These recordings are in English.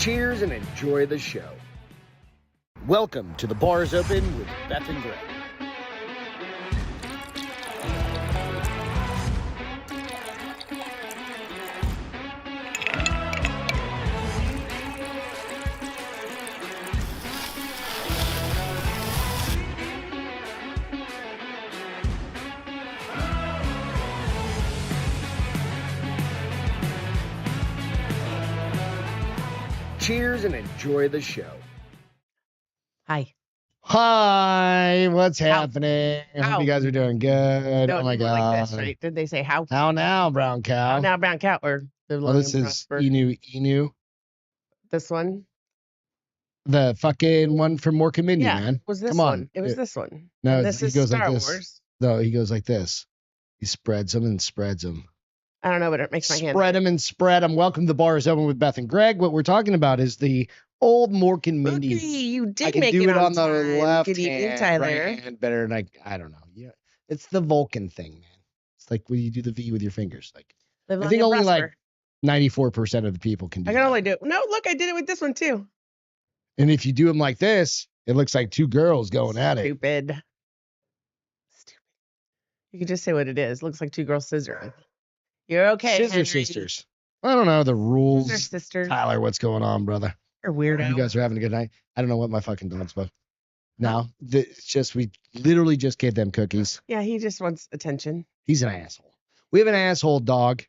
Cheers and enjoy the show. Welcome to The Bar is Open with Beth and Greg. Cheers and enjoy the show. Hi. Hi, what's happening? I How? hope you guys are doing good. No, Oh my it looked god. like this, right? Did they say how? How now, brown cow? How now, brown cow? Or the Oh, this is Inu. This one? The fucking one from Mork and Mindy, Yeah. man. Was this Come on. one? It was this one. No, And this he is goes Star like this. Wars. No, he goes like this. He spreads them and spreads them. I don't know, but it makes my hand. Spread them and spread them. Welcome to The Bar is Open with Beth and Greg. What we're talking about is the old Mork and Mindy. Look, you did I can make do it on the time. left Good evening, hand, Tyler. right hand better than I don't know. Yeah, it's the Vulcan thing, man. It's like when you do the V with your fingers. Like Live I long think and only prosper. like 94% of the people can do I can that. only do it. No, look, I did it with this one too. And if you do them like this, it looks like two girls going at it. Stupid. You can just say what it is. Looks like two girls scissoring. You're okay. Scissor Henry. sisters. I don't know the rules. Scissor sisters. Tyler, what's going on, brother? You're weirdo. You guys are having a good night. I don't know what my fucking dog's about. No, it's just we literally just gave them cookies. Yeah, he just wants attention. He's an asshole. We have an asshole dog.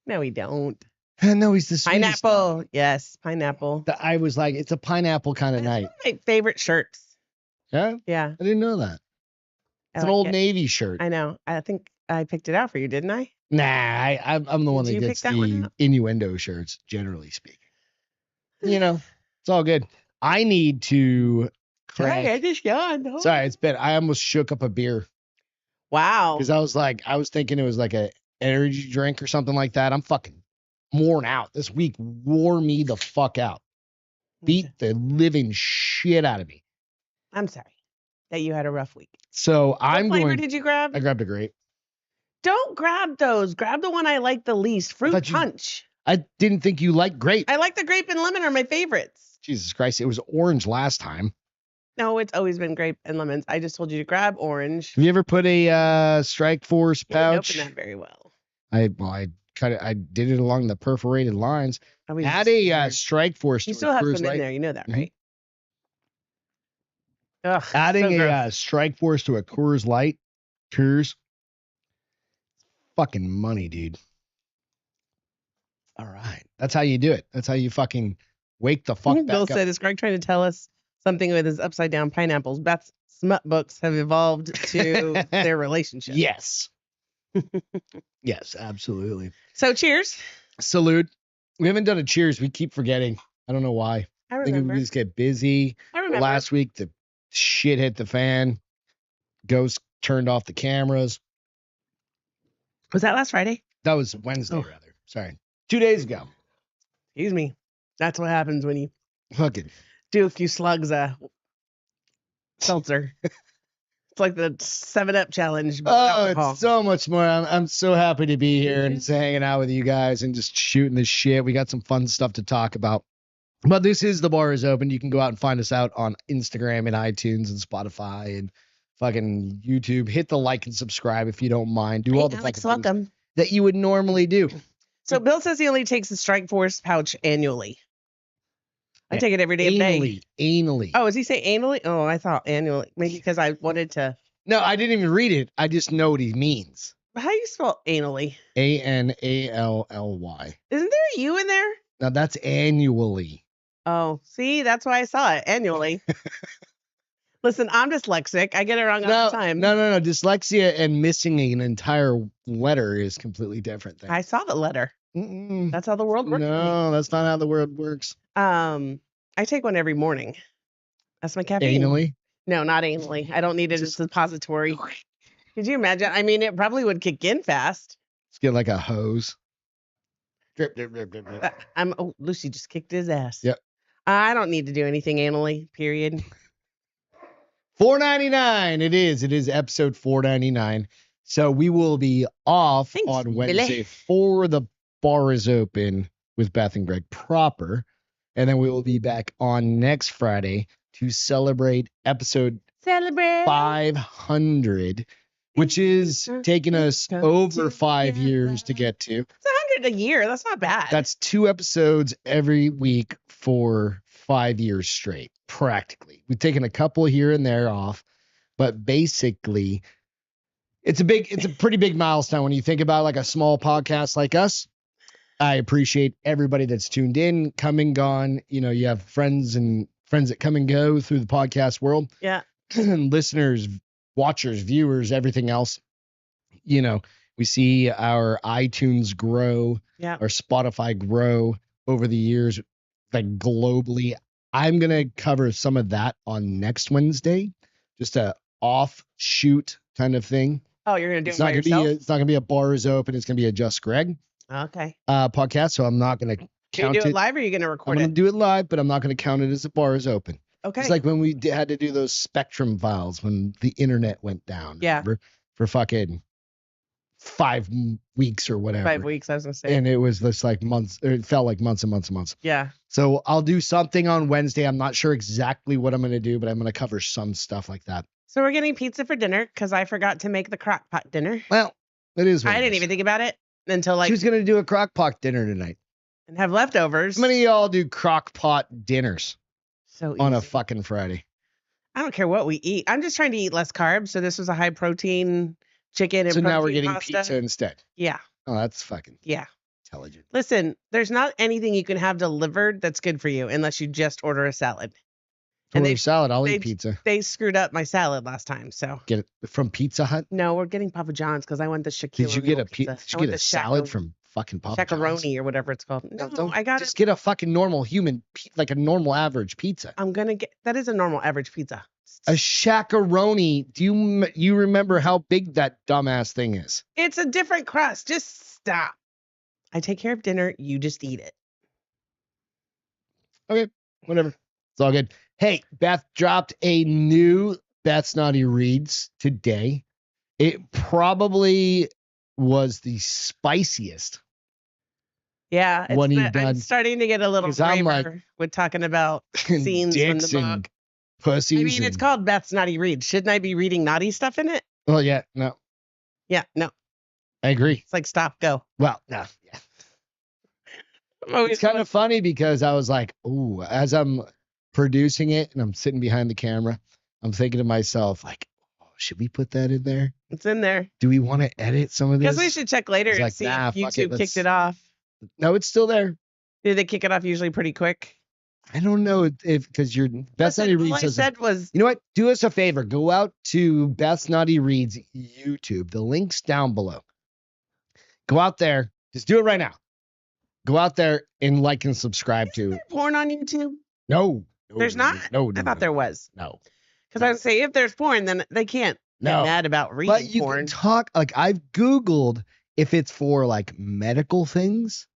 No, we don't. No, he's the sweetest dog. Pineapple. Yes, pineapple. I was like, it's a pineapple kind of That's night. one of my favorite shirts. Yeah, Yeah. I didn't know that. I It's an like Old it. Navy shirt. I know. I think I picked it out for you, didn't I? Nah, I'm the one Did that you pick gets that one the out? innuendo shirts, generally speaking. You know, it's all good. I need to crack. I just yawned. Oh. Sorry, I almost shook up a beer Wow. because I was thinking it was like a energy drink or something like that. I'm fucking worn out. This week wore me the fuck out. Beat the living shit out of me. I'm sorry that you had a rough week. So What I'm flavor going. did you grab? I grabbed a grape. Don't grab those. Grab the one I like the least. Fruit thought you- punch. I didn't think you liked grape. I like the grape and lemon are my favorites. Jesus Christ, it was orange last time. No, it's always been grape and lemons. I just told you to grab orange. Have you ever put a Strike Force You didn't pouch? open that very well. I did it along the perforated lines. I was Add just a scared. Strike Force. You to still a have Coors some in Light. there. You know that, Mhm. right? Ugh, Adding so a gross. Strike Force to a Coors Light. Coors. Fucking money, dude. All right. That's how you do it. That's how you fucking wake the fuck Bill back up. said, is Greg trying to tell us something with his upside down pineapples? Beth's smut books have evolved to their relationship. Yes. Yes, absolutely. So cheers. Salute. We haven't done a cheers. We keep forgetting. I don't know why. I I think remember. we just get busy. I remember. Last week, the shit hit the fan. Ghost turned off the cameras. Was that last Friday? That was Wednesday, Oh. rather. Sorry. 2 days ago. Excuse me. That's what happens when you Fucking. do a few slugs of seltzer. It's like the 7-Up challenge. But Oh, alcohol. it's so much more. I'm so happy to be here and just hanging out with you guys and just shooting the shit. We got some fun stuff to talk about. But this is The Bar is Open. You can go out and find us out on Instagram and iTunes and Spotify and fucking YouTube. Hit the like and subscribe if you don't mind. Do all the Alex, fucking things welcome. that you would normally do. So Bill says he only takes the Strike Force pouch annually. I take it every damn day. Anally. Oh, does he say annually? Oh, I thought annually. Maybe because I wanted to. No, I didn't even read it. I just know what he means. How do you spell anally? Anally. Isn't there a U in there? Now that's annually. Oh, see, that's why I saw it annually. Listen, I'm dyslexic. I get it wrong all the time. No. Dyslexia and missing an entire letter is completely different thing. I saw the letter. Mm-mm. That's how the world works. for me. No, that's not how the world works. I take one every morning. That's my caffeine. Anally? No, not anally. I don't need it as a suppository. Could you imagine? I mean, it probably would kick in fast. Let's get like a hose. Drip, drip, drip, drip, drip. Oh, Lucy just kicked his ass. Yep. I don't need to do anything anally, period. $4.99. It is episode 499. So we will be off Thanks, on Wednesday Billy. for The Bar is Open with Beth and Greg proper. And then we will be back on next Friday to celebrate episode 500, which is taking us over 5 years to get to. It's 100 a year. That's not bad. That's 2 episodes every week for 5 years straight, practically. We've taken a couple here and there off, but basically it's a pretty big milestone when you think about like a small podcast like us. I appreciate everybody that's tuned in, come and gone. You know, you have friends that come and go through the podcast world. Yeah. Listeners, watchers, viewers, everything else. You know, we see our iTunes grow, our Spotify grow over the years, like globally. I'm going to cover some of that on next Wednesday, just a offshoot kind of thing. Oh, you're going to do it by yourself? It's not going to be a Bars Open. It's going to be a Just Greg podcast. So I'm not going to count it. Do it live or are you going to record it? I'm going to do it live, but I'm not going to count it as a Bars Open. Okay. It's like when we had to do those Spectrum files when the internet went down. Yeah. Remember? For fucking 5 weeks or whatever. 5 weeks, I was going to say. And it was just like months. It felt like months and months and months. Yeah. So I'll do something on Wednesday. I'm not sure exactly what I'm going to do, but I'm going to cover some stuff like that. So we're getting pizza for dinner because I forgot to make the crock pot dinner. Well, it is. I didn't even think about it until like. She was going to do a crock pot dinner tonight. And have leftovers. How many of y'all do crock pot dinners so on a fucking Friday? I don't care what we eat. I'm just trying to eat less carbs. So this was a high protein chicken and so now we're protein getting pasta. pizza instead. Yeah. Oh, that's fucking intelligent. Listen, there's not anything you can have delivered that's good for you unless you just order a salad. Order salad. I'll eat pizza. They screwed up my salad last time, so get it from Pizza Hut. No, we're getting Papa John's because I want the Shaquille. Did you get a pizza? Did you get a salad from fucking Papa John's? Shakaroni or whatever it's called. No, I got just get a fucking normal human, like a normal average pizza. I'm gonna get that is a normal average pizza. A shakaroni. Do you remember how big that dumbass thing is? It's a different crust. Just stop. I take care of dinner. You just eat it. Okay, whatever. It's all good. Hey, Beth dropped a new Beth's Naughty Reads today. It probably was the spiciest. Yeah, I'm starting to get a little braver with talking about scenes from the book. Pussies. I mean, it's called Beth's Naughty Reads. Shouldn't I be reading naughty stuff in it? Well, yeah, no. Yeah, no. I agree. It's like stop, go. Well, no, yeah. It's kind of funny because I was like, ooh, as I'm producing it and I'm sitting behind the camera, I'm thinking to myself, like, oh, should we put that in there? It's in there. Do we want to edit some of this? Because we should check later and see if YouTube kicked it off. No, it's still there. Did they kick it off usually pretty quick? I don't know if because your Beth's Naughty Reads says was, you know what? Do us a favor. Go out to Beth's Naughty Reads YouTube. The link's down below. Go out there. Just do it right now. Go out there and like and subscribe to. Is there porn on YouTube? No. There's not? No. I thought there was. No. Because I would say if there's porn, then they can't get mad about reading porn. But you can talk, like I've Googled if it's for like medical things.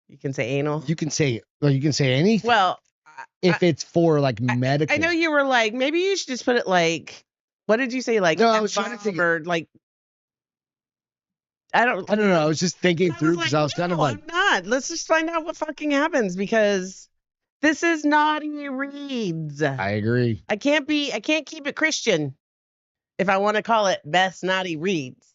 You can say anal. You can say anything. Well, if it's for like medical. I know you were like, maybe you should just put it like, what did you say? Like, no, I was trying to think. Or like, I don't know. I was just thinking through because I was kind of like, I'm not. Let's just find out what fucking happens because this is Naughty Reads. I agree. I can't keep it Christian if I want to call it Beth's Naughty Reads.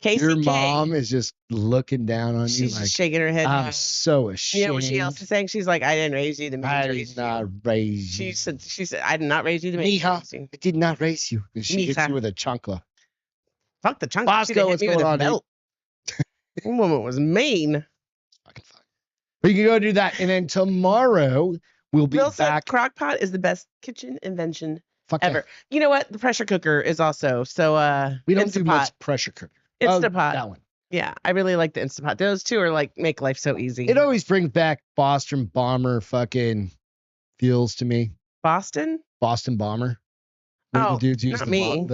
KCK. Your mom is just looking down on you. She's like, shaking her head. I'm so ashamed. You know what she else is saying? She's like, I didn't raise you to I did not raise you. She said, I did not raise you to make I did not raise you. And she hits you with a chunkla. Fuck the chunkla. Bosco, what's going on? That woman was mean. Fucking fine. But you can go do that. And then tomorrow we'll be back. Crockpot is the best kitchen invention ever. You know what? The pressure cooker is also. So we don't do much pressure cooker. Instapot. That one. Yeah, I really like the Instapot. Those two are like make life so easy. It always brings back Boston Bomber fucking feels to me. Boston Bomber. Oh, dudes use not me.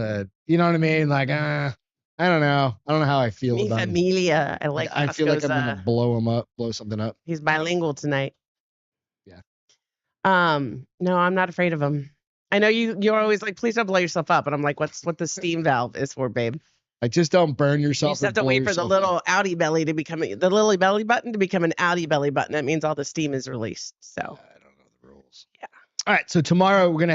You know what I mean? Like, I don't know. I don't know how I feel about him. Amelia. I like. I feel like I'm gonna blow something up. He's bilingual tonight. Yeah. No, I'm not afraid of him. I know you're always like, please don't blow yourself up, and I'm like, what the steam valve is for, babe. Like, just don't burn You yourself. just have to wait for the little outie belly to become the little belly button to become an outie belly button. That means all the steam is released. So I don't know the rules. Yeah. All right. So tomorrow we're gonna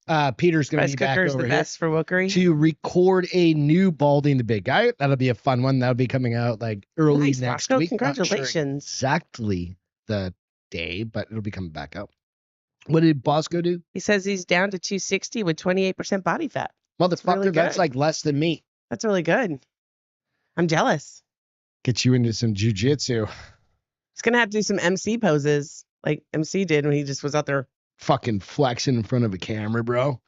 have Peter's gonna rice be back cooker's over the here best for wookery. to record a new Balding the Big Guy. That'll be a fun one. That'll be coming out like early Nice, next Roscoe. week. Not sure Congratulations. exactly the day, but it'll be coming back out. What did Bosco do? He says he's down to 260 with 28% body fat. Motherfucker, really that's good. like less than me. That's really good. I'm jealous. Get you into some jujitsu. He's gonna have to do some MC poses like MC did when he just was out there. Fucking flexing in front of a camera, bro.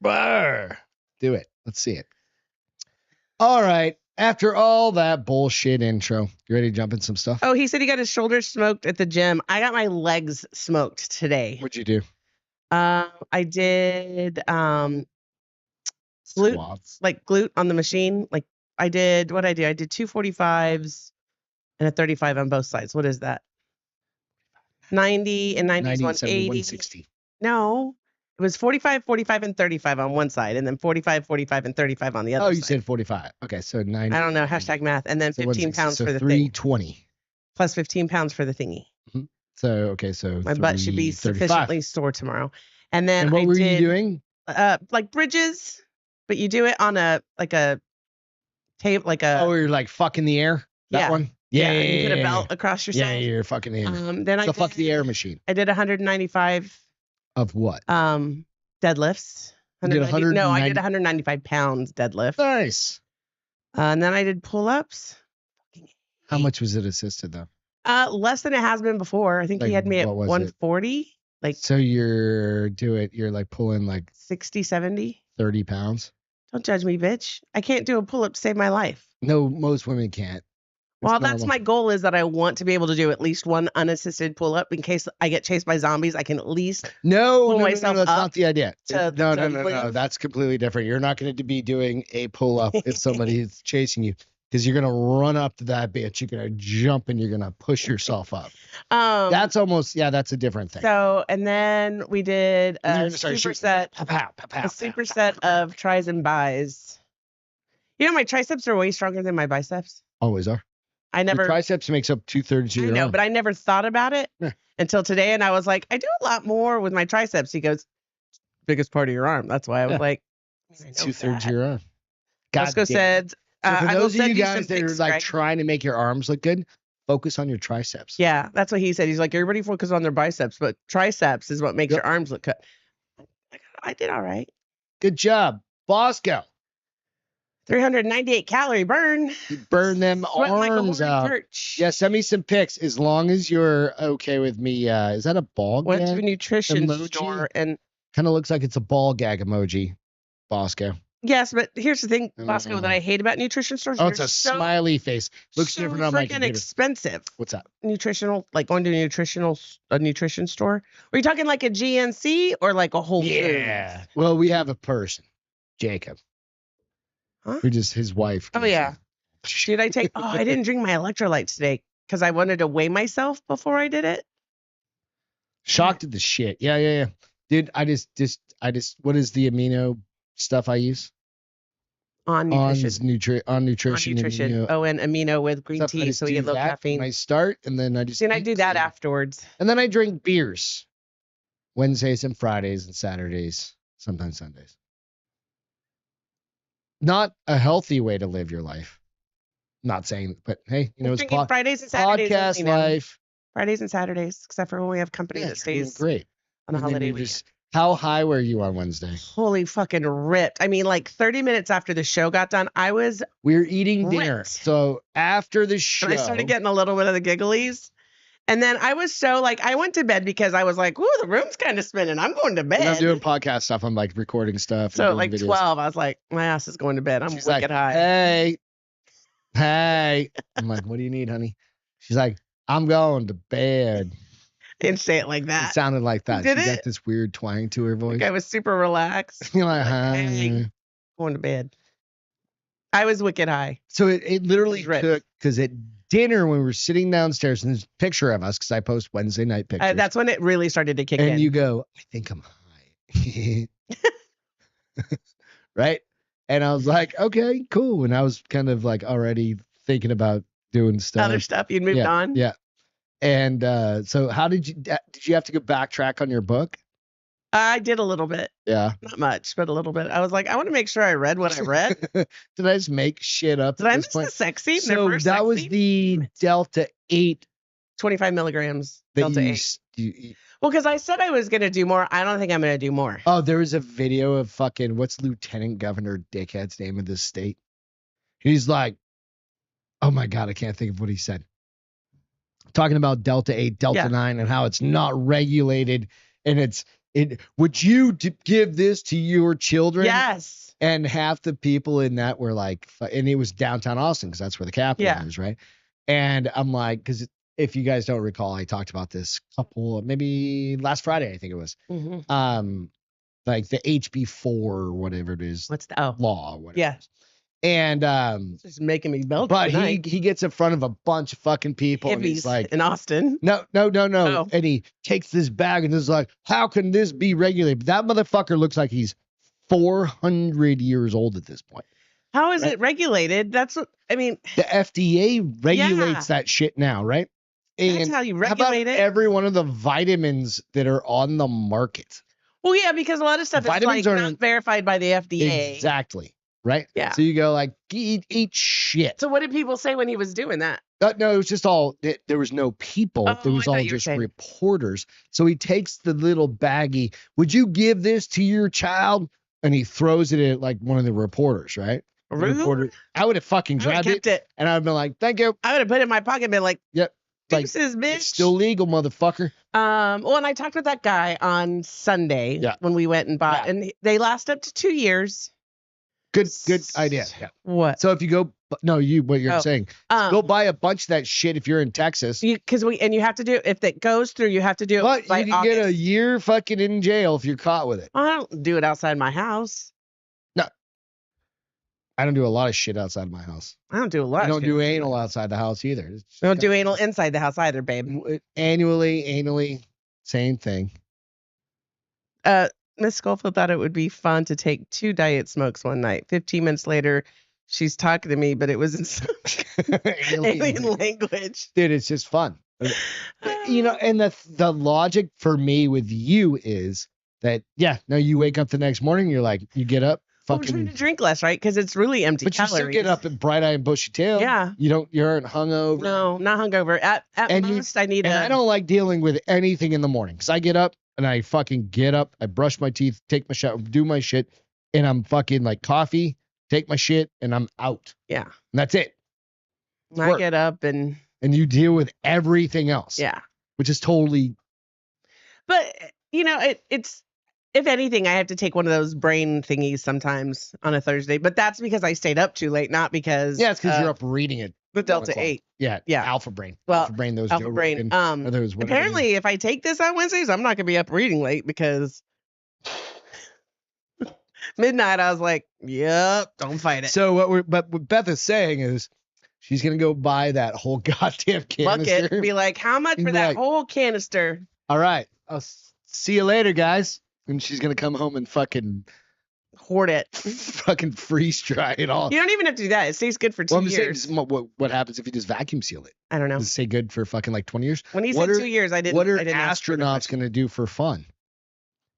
Brr. Do it. Let's see it. All right. After all that bullshit intro, you ready to jump in some stuff? Oh, he said he got his shoulders smoked at the gym. I got my legs smoked today. What'd you do? I did glute, Squats. like glute on the machine. Like I did 2 45s and a 35 on both sides. What is that? 90 and 90 is 180. 160. No, it was 45, 45, and 35 on one side, and then 45, 45, and 35 on the other Oh, side. you said 45. Okay, so 90. I don't know. Hashtag math. And then So 15 pounds so for the thing. 320. Plus 15 pounds for the thingy. So, okay, so My butt should be 335. sufficiently sore tomorrow. And then And what I were did, you doing? like bridges, but you do it on a tape, like a Oh, you're like fucking the air? That yeah. one? and you put a belt across yourself. Yeah, you're fucking the air. Then It's the fuck the air machine. I did 195 Of what? deadlifts. You did 190 No, I 190 did 195 pounds deadlift. Nice. And then I did pull-ups. How much was it assisted though? Less than it has been before. I think he Like, had me at what was it? 140, like So you're like pulling like 60, 70. 30 pounds? Don't judge me, bitch. I can't do a pull-up to save my life. No, most women can't. It's Well, that's normal. my goal, is that I want to be able to do at least one unassisted pull-up in case I get chased by zombies. I can at least No, pull no, myself that's up not the idea. to- No, to no. live. That's completely different. You're not going to be doing a pull up if somebody is chasing you, because you're going to run up to that bitch. You're going to jump and you're going to push yourself up. That's almost, that's a different thing. So, and then we did And you're a gonna start shooting. superset, Pow, pow, pow, pow, a superset of tries and buys. You know, my triceps are way stronger than my biceps. Always are. I never, Your triceps makes up 2/3 of I your know, arm. but I never thought about it Yeah. until today. And I was like, I do a lot more with my triceps. He goes, biggest part of your arm. That's why I was Yeah. like, I know 2/3 that. of your arm. Roscoe damn. said, So for I will those of send you some guys that are pics, like Greg. trying to make your arms look good, focus on your triceps. Yeah, that's what he said. He's like, everybody focus on their biceps, but triceps is what makes Yep. your arms look good. I did all right. Good job, Bosco. 398 calorie burn. You burn them Sweat like a arms Lori out. Church. Yeah, send me some pics as long as you're okay with me. Is that a ball Went to a gag? nutrition emoji? store and Kind of looks like it's a ball gag emoji, Bosco. yes, but here's the thing, Mm. Bosco, that I hate about nutrition stores. Oh, it's they're a so, smiley face. Looks so different on my freaking computer. expensive. What's that? Nutritional, like going to a nutrition store. Are you talking like a GNC or like a Whole Yeah. Foods? Well, we have a person, Jacob. Huh? Who just his wife. Oh yeah. Did I take? Oh, I didn't drink my electrolytes today because I wanted to weigh myself before I did it. Shocked at the shit. Yeah. Dude, I just what is the amino stuff I use? On On nutrition. nutrition. On nutrition. Amino Oh, and amino with green stuff. I tea, just so we do get low that caffeine. when I start, and then I just Then I eat do that clean. afterwards. And then I drink beers Wednesdays and Fridays and Saturdays, sometimes Sundays. Not a healthy way to live your life. Not saying, but hey, you know, it's Drinking Fridays and Saturdays. podcast only now. life. Fridays and Saturdays, except for when we have company Yeah, that you're doing stays great. on the And then holiday you weekend. just- how high were you on Wednesday? Holy fucking ripped. I mean, like 30 minutes after the show got done, I was, We were eating dinner. Ripped. So after the show, and I started getting a little bit of the gigglies. And then I was so like, I went to bed because I was like, ooh, the room's kind of spinning. I'm going to bed. when I'm doing podcast stuff, I'm like recording stuff. So and like doing videos. 12, I was like, my ass is going to bed. I'm She's wicked like, high. hey. I'm like, what do you need, honey? She's like, I'm going to bed. Didn't say it like It that. sounded like that. Did She it? got this weird twang to her voice. Like I was super relaxed. You're like, Hey. hi. Going to bed. I was wicked high. So it literally Right. took, because at dinner when we were sitting downstairs, and there's a picture of us, because I post Wednesday night pictures. That's when it really started to kick and in. you go, I think I'm high. Right? And I was like, okay, cool. And I was kind of like already thinking about doing stuff. Other stuff you'd moved on. Yeah. And so how did you have to go backtrack on your book? I did a little bit. Yeah. Not much, but a little bit. I was like, I want to make sure I read what I read. Did I just make shit up? Did I miss the sex scene? So that was the Delta 8. 25 milligrams Delta 8. Well, because I said I was going to do more. I don't think I'm going to do more. Oh, there was a video of fucking, what's Lieutenant Governor Dickhead's name of this state? He's like, oh my God, I can't think of what he said. Talking about Delta 8, Delta 9, and how it's not regulated. And would you give this to your children? Yes. And half the people in that were like, and it was downtown Austin because that's where the Capitol is, right? And I'm like, because if you guys don't recall, I talked about this maybe last Friday, I think it was. Mm-hmm. Like the HB4 or whatever it is. What's the law? Or whatever. Yeah. And it's just making me belt. But he gets in front of a bunch of fucking people and he's like, in Austin. No. Oh. And he takes this bag and is like, how can this be regulated? That motherfucker looks like he's 400 years old at this point. How is it regulated? That's what I mean. The FDA regulates that shit now, right? And that's how you regulate it. Every one of the vitamins that are on the market. Well, yeah, because a lot of stuff is not verified by the FDA. Exactly. Right? Yeah. So you go like, eat shit. So what did people say when he was doing that? No, it was just there was no people. Oh, it was all just reporters. So he takes the little baggie. Would you give this to your child? And he throws it at like one of the reporters, right? Reporter, I would have fucking grabbed it. And I'd been like, thank you. I would have put it in my pocket and been like, yep. Deuces, bitch. It's still legal, motherfucker. Well, and I talked with that guy on Sunday when we went and bought, and they last up to 2 years. Good idea. Yeah. What? So if you go, what you're saying, go buy a bunch of that shit if you're in Texas. Because you have to do, if it goes through, you have to do it. But by you can August. get a year fucking in jail if you're caught with it. I don't do it outside my house. No. I don't do a lot of shit outside my house. I don't do a lot. I don't do anal outside the house either. I don't do anal inside the house either, babe. Annually, same thing. Miss Schofield thought it would be fun to take 2 diet smokes one night. 15 minutes later, she's talking to me, but it was in some alien language. Dude, it's just fun. And the logic for me with you is that, you wake up the next morning, you're like, you get up, fucking. We're trying to drink less, right? Because it's really empty calories. But you still get up at bright eye and bushy tail. Yeah. You aren't hungover. No, not hungover. At most, I need I don't like dealing with anything in the morning because I get up. And I fucking get up, I brush my teeth, take my shower, do my shit, and I'm fucking like coffee, take my shit, and I'm out. Yeah. And that's it. I get up and you deal with everything else. Yeah. Which is totally. But, it's, if anything, I have to take one of those brain thingies sometimes on a Thursday. But that's because I stayed up too late, not because. Yeah, it's because you're up reading it. The Delta 8. Yeah. Alpha brain. Well, Alpha brain. Alpha brain. Apparently, if I take this on Wednesdays, I'm not gonna be up reading late because midnight. I was like, "Yep, don't fight it." So what Beth is saying is, she's gonna go buy that whole goddamn canister. Bucket. Be like, how much for that whole canister? All right, I'll see you later, guys. And she's gonna come home and fucking hoard it. Fucking freeze dry it all. You don't even have to do that. It stays good for 2 years. What happens if you just vacuum seal it? I don't know. Does it stay good for fucking like 20 years? When he said 2 years, I didn't. What are astronauts going to do for fun?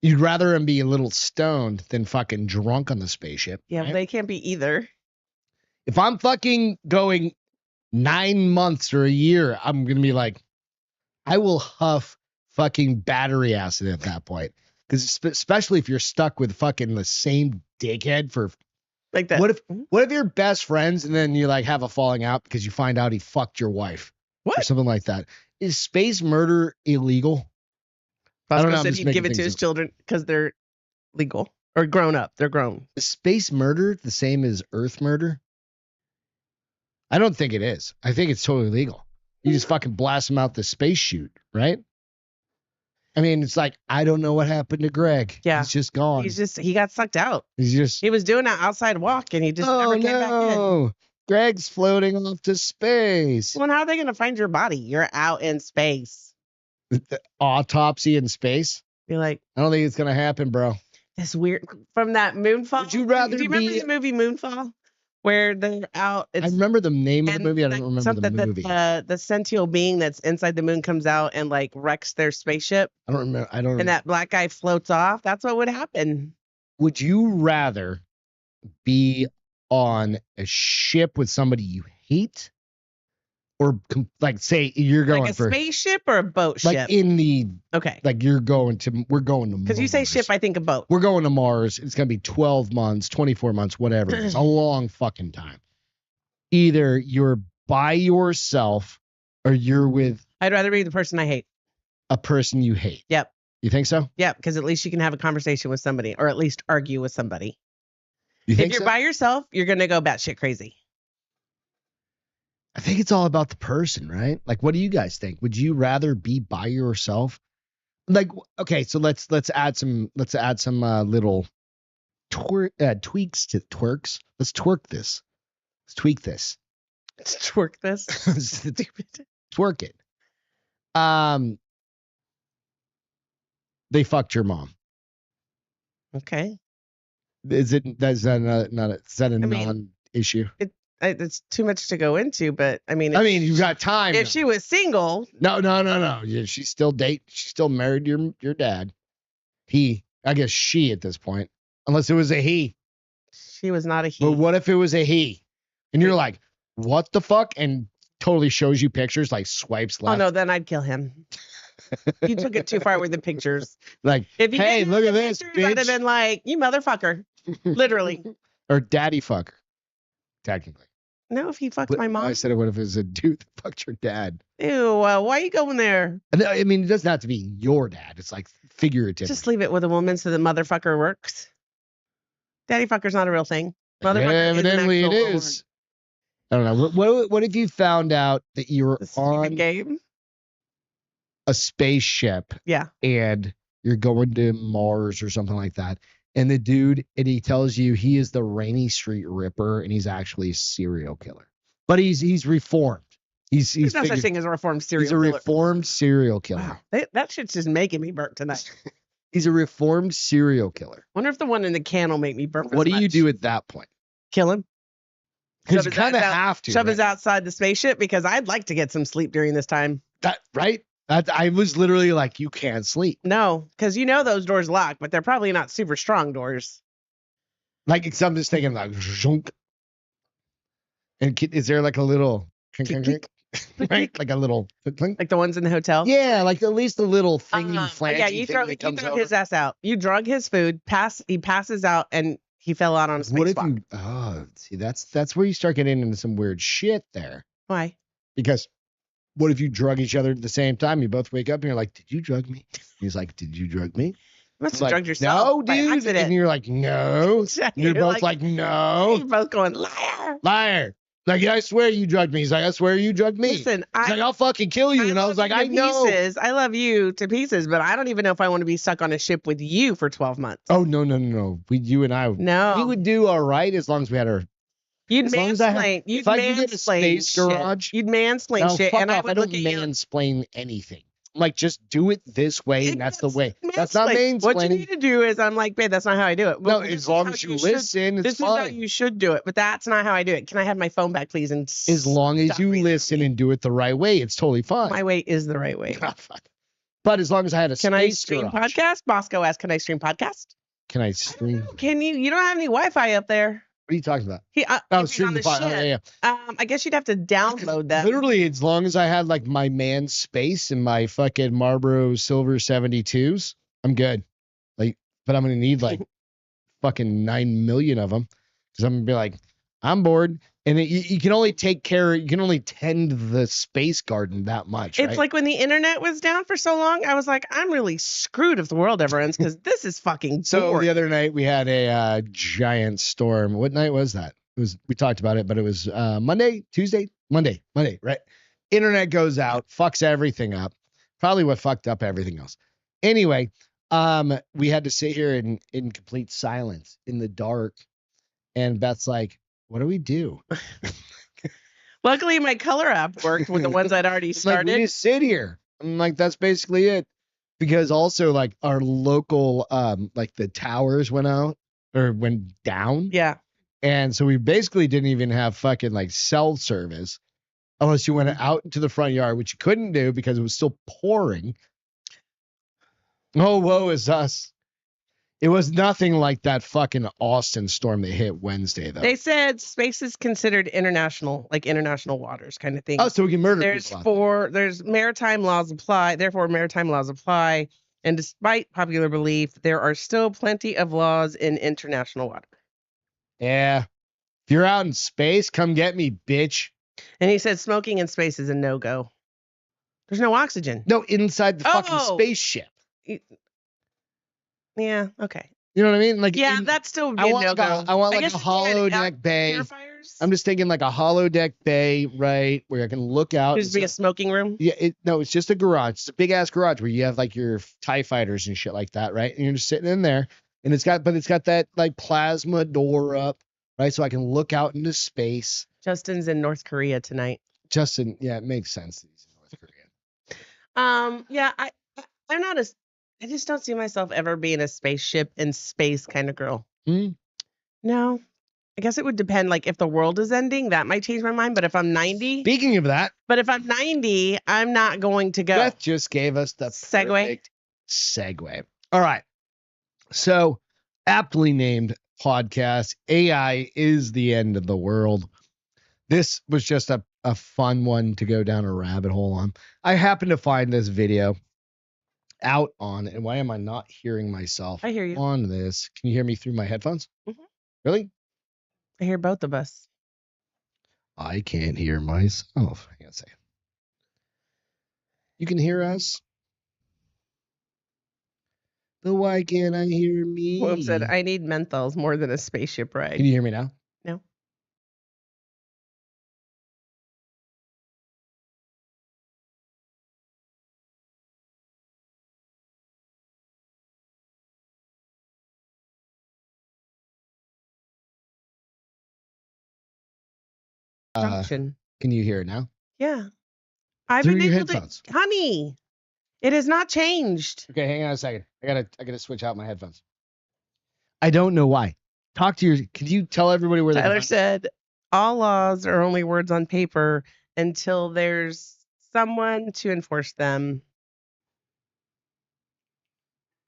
You'd rather them be a little stoned than fucking drunk on the spaceship. Yeah, right? They can't be either. If I'm fucking going 9 months or a year, I'm going to be like, I will huff fucking battery acid at that point. Because especially if you're stuck with fucking the same dickhead for like that. What if you're best friends and then you like have a falling out because you find out he fucked your wife? What? Or something like that. Is space murder illegal? I don't know. Said he'd give it to his children because they're legal or grown up. They're grown. Is space murder the same as Earth murder? I don't think it is. I think it's totally legal. You just fucking blast him out the space chute, right? I mean, it's like, I don't know what happened to Greg. Yeah. He's just gone. He got sucked out. He was doing an outside walk and he just never came back in. Greg's floating off to space. Well, how are they going to find your body? You're out in space. The autopsy in space? You're like, I don't think it's going to happen, bro. This weird from that Moonfall. Would you rather Do you remember be- the movie Moonfall, where they're out? I remember the name of the movie. I don't remember the something movie. that the sentient being that's inside the moon comes out and like wrecks their spaceship, I don't remember. and that black guy floats off. That's what would happen. Would you rather be on a ship with somebody you hate, or like say you're going Like a for spaceship or a boat ship? like in the Okay. like we're going to Because you say Mars. ship, I think a boat. We're going to Mars. It's gonna be 12 months, 24 months, whatever. It's a long fucking time. Either you're by yourself or you're with I'd rather be the person I hate. a person you hate. Yep. You think so? Yep. Because at least you can have a conversation with somebody, or at least argue with somebody. You If think you're so? by yourself, you're gonna go batshit crazy. I think it's all about the person, right? Like, what do you guys think? Would you rather be by yourself? Like, okay, so let's add some little tweaks to twerks. Let's twerk this. Let's tweak this. Let's twerk this. Stupid. Twerk it. They fucked your mom. Okay. Is that a mean, non-issue? It's too much to go into, but I mean, You've got time. if now. she was single, No. Yeah, she's still married your dad. I guess she at this point, unless it was a he. she was not a he. But what if it was a he? And you're like, what the fuck? And totally shows you pictures, like swipes Oh left. no, then I'd kill him. You took it too far with the pictures. Like, If you hey, didn't look have at the this, pictures, I'd have bitch. been like, you motherfucker. Literally. Or daddy fucker, technically. No, if he fucked But my mom. I said, what if it was a dude that fucked your dad? Ew, why are you going there? And I mean, it doesn't have to be your dad. It's like figurative. Just leave it with a woman so the motherfucker works. Daddy fucker's not a real thing. Motherfucker is an Evidently, it actual word. is. I don't know. What if you found out that you were The stupid on game. a spaceship Yeah. and you're going to Mars or something like that, and the dude, and he tells you he is the Rainy Street Ripper and he's actually a serial killer, but he's reformed. He's There's no such thing as a reformed serial he's a killer. reformed serial killer. Wow. That shit's just making me burnt tonight. He's a reformed serial killer. Wonder if the one in the can will make me burnt. What do you do at that point? Kill him? Because Shove you his kind of ass out- have to. Shove right? us outside the spaceship because I'd like to get some sleep during this time. That right? I was literally like, you can't sleep. No, because you know those doors lock, but they're probably not super strong doors. Like, so I'm just thinking like, zhunk. And is there like a little clink, clink, clink? Right? Like a little clink. Like the ones in the hotel. Yeah, like at least a little thingy flangy Yeah, you thing throw, that you comes throw over. his ass out. You drug his food. He passes out, and he fell out on a What if spacewalk. you? Oh, see, that's where you start getting into some weird shit there. Why? Because what if you drug each other at the same time? You both wake up and you're like, "Did you drug me?" He's like, "Did you drug me?" You must have Like, drugged yourself. no, by dude. accident. And you're like, "No." You're both like, "No." You're both going liar. Liar. Like, yeah, I swear you drugged me. He's like, I swear you drugged me. Listen, He's like, I'll fucking kill you. And I was like, I know. Pieces. I love you to pieces, but I don't even know if I want to be stuck on a ship with you for 12 months. Oh, no. You and I, No. we would do all right as long as we had our. You'd as long as I mansplain. You'd if I could get a mansplain space shit. garage. You'd mansplain No, shit, fuck and I off. would I don't look at you. mansplain anything. I'm like, just do it this way, and that's the way. That's not Mansplain. What you mansplaining. need to do is, I'm like, babe, that's not how I do it. No, Well, this as is long how as you should- listen, it's This is how fine. you should do it, but that's not how I do it. Can I have my phone back, please? And As long as stop you reading listen me. and do it the right way, it's totally fine. My way is the right way. Ah, fuck. But as long as I had a Can I space stream garage. podcast? Bosco asks, can I stream podcast? Can I stream? Can you? You don't have any Wi-Fi up there. What are you talking about? He, Oh, if he's stream on the the pod. Oh, ship. yeah. I guess you'd have to download that. Literally, as long as I had like my man space and my fucking Marlboro Silver 72s, I'm good. Like, but I'm gonna need like fucking 9 million of them because I'm gonna be like, I'm bored, and you can only take care, you can only tend the space garden that much. It's right? like when the internet was down for so long, I was like, I'm really screwed if the world ever ends because this is fucking So boring. the other night we had a giant storm. What night was that? It was, we talked about it, but it was Monday, Monday, right? Internet goes out, fucks everything up. Probably what fucked up everything else. Anyway, we had to sit here in complete silence in the dark. And Beth's like, what do we do? Luckily, my color app worked with the ones I'd already It's like, we started. just sit here. I'm like, that's basically it. because also like our local like the towers went out or went down. Yeah. And so we basically didn't even have fucking like cell service unless you went out into the front yard, which you couldn't do because it was still pouring. Oh, woe is us. It was nothing like that fucking Austin storm that hit Wednesday, though. They said space is considered international, like international waters kind of thing. Oh, so we can murder There's people. there's maritime laws apply, therefore maritime laws apply. And despite popular belief, there are still plenty of laws in international water. Yeah. If you're out in space, come get me, bitch. And he said smoking in space is a no-go. There's no oxygen. No, inside the fucking Oh. spaceship. Yeah, okay. You know what I mean? Like, Yeah, that still would be I a want like no-go. I want I like guess a if you had holodeck bay. purifiers. I'm just thinking like a holodeck bay, right, where I can look out. Just be a smoking room. Yeah, no, it's just a garage. It's a big ass garage where you have like your TIE fighters and shit like that, right? And you're just sitting in there, and it's got that like plasma door up, right? So I can look out into space. Justin's in North Korea tonight. Justin, yeah, it makes sense that he's in North Korea. Yeah, I'm not I just don't see myself ever being a spaceship in space kind of girl. No. I guess it would depend. Like if the world is ending, that might change my mind. But if I'm 90, Speaking of that, I'm not going to go. Beth just gave us the Segue. perfect segue. All right. So, aptly named podcast, AI is the end of the world. This was just a fun one to go down a rabbit hole on. I happened to find this video out on, and why am I not hearing myself I hear you. on this? Can you hear me through my headphones? Mhm. Really? I hear both of us. I can't hear myself. Hang on a second. You can hear us? But why can't I hear me? William said, I need menthols more than a spaceship ride. Can you hear me now? No. Junction. Can you hear it now? Yeah. I've Through been your able to, headphones. honey, it has not changed. Okay, hang on a second. I gotta switch out my headphones. I don't know why. Could you tell everybody where Tyler they're said, all laws are only words on paper until there's someone to enforce them.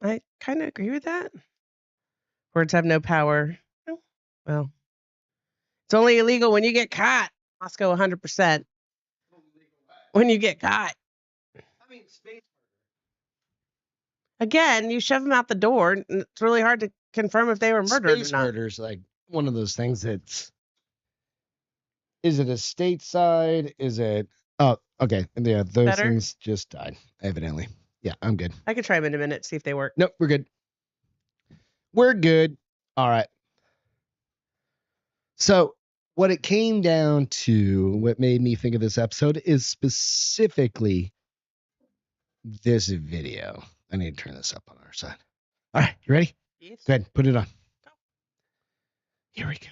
I kind of agree with that. Words have no power. Oh, well, it's only illegal when you get caught. Moscow 100%. When you get caught. I mean, space. Again, you shove them out the door. And it's really hard to confirm if they were murdered Space or not. murder's like one of those things that's. Is it a stateside? Is it? Oh, okay. Yeah, those Better? things just died, evidently. Yeah, I'm good. I could try them in a minute, see if they work. Nope, we're good. We're good. All right. So, what it came down to, what made me think of this episode is specifically this video. I need to turn this up on our side. All right, you ready? Yes. Go ahead, put it on. Here we go.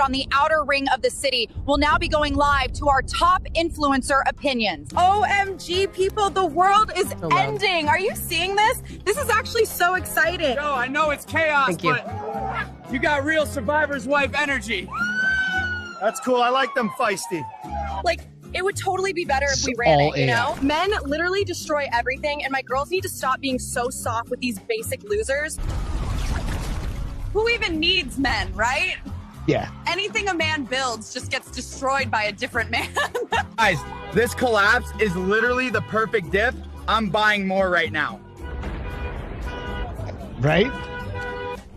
On the outer ring of the city will now be going live to our top influencer opinions. OMG, people, the world is So loud. ending. Are you seeing this? This is actually so exciting. Yo, I know it's chaos, Thank you. but you got real survivor's wife energy. That's cool. I like them feisty. Like, it would totally be better if we It's ran all it, you AI. know? Men literally destroy everything, and my girls need to stop being so soft with these basic losers. Who even needs men, right? Yeah. Anything a man builds just gets destroyed by a different man. Guys, this collapse is literally the perfect dip. I'm buying more right now. Right?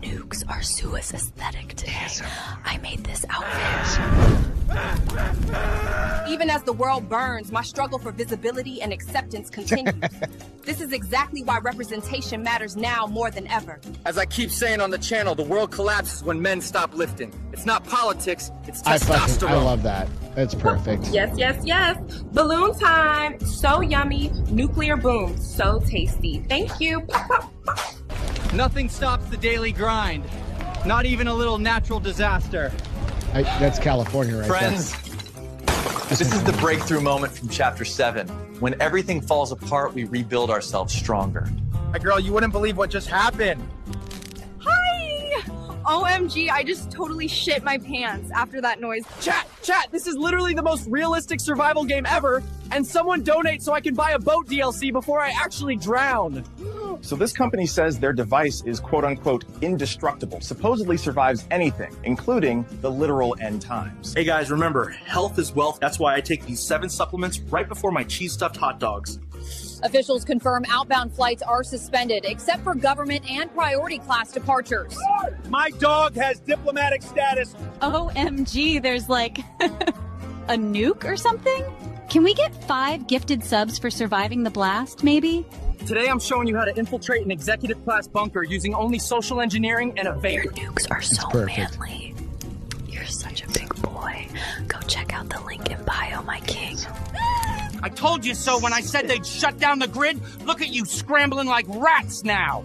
Nukes are Sua's aesthetic today. I made this outfit. Even as the world burns, my struggle for visibility and acceptance continues. This is exactly why representation matters now more than ever. As I keep saying on the channel, the world collapses when men stop lifting. It's not politics, it's I testosterone. love that. That's perfect. Yes, yes, yes. Balloon time. So yummy. Nuclear boom. So tasty. Thank you. Pop, pop, pop. Nothing stops the daily grind. Not even a little natural disaster. That's California right Friends, This is the breakthrough moment from chapter 7. When everything falls apart, we rebuild ourselves stronger. My girl, you wouldn't believe what just happened. Hi! OMG, I just totally shit my pants after that noise. Chat, this is literally the most realistic survival game ever, and someone donate so I can buy a boat DLC before I actually drown. So this company says their device is quote-unquote indestructible, supposedly survives anything, including the literal end times. Hey guys, remember, health is wealth. That's why I take these 7 supplements right before my cheese-stuffed hot dogs. Officials confirm outbound flights are suspended, except for government and priority class departures. My dog has diplomatic status. OMG, there's like a nuke or something? Can we get 5 gifted subs for surviving the blast, maybe? Today I'm showing you how to infiltrate an executive class bunker using only social engineering and a vape. Your nukes are so manly. You're such a big boy. Go check out the link in bio, my king. I told you so when I said they'd shut down the grid. Look at you scrambling like rats now.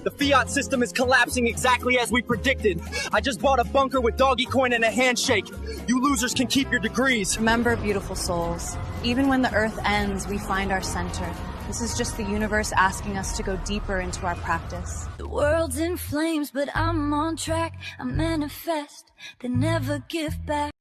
The fiat system is collapsing exactly as we predicted. I just bought a bunker with doggy coin and a handshake. You losers can keep your degrees. Remember, beautiful souls, even when the earth ends, we find our center. This is just the universe asking us to go deeper into our practice. The world's in flames, but I'm on track. I manifest, they never give back.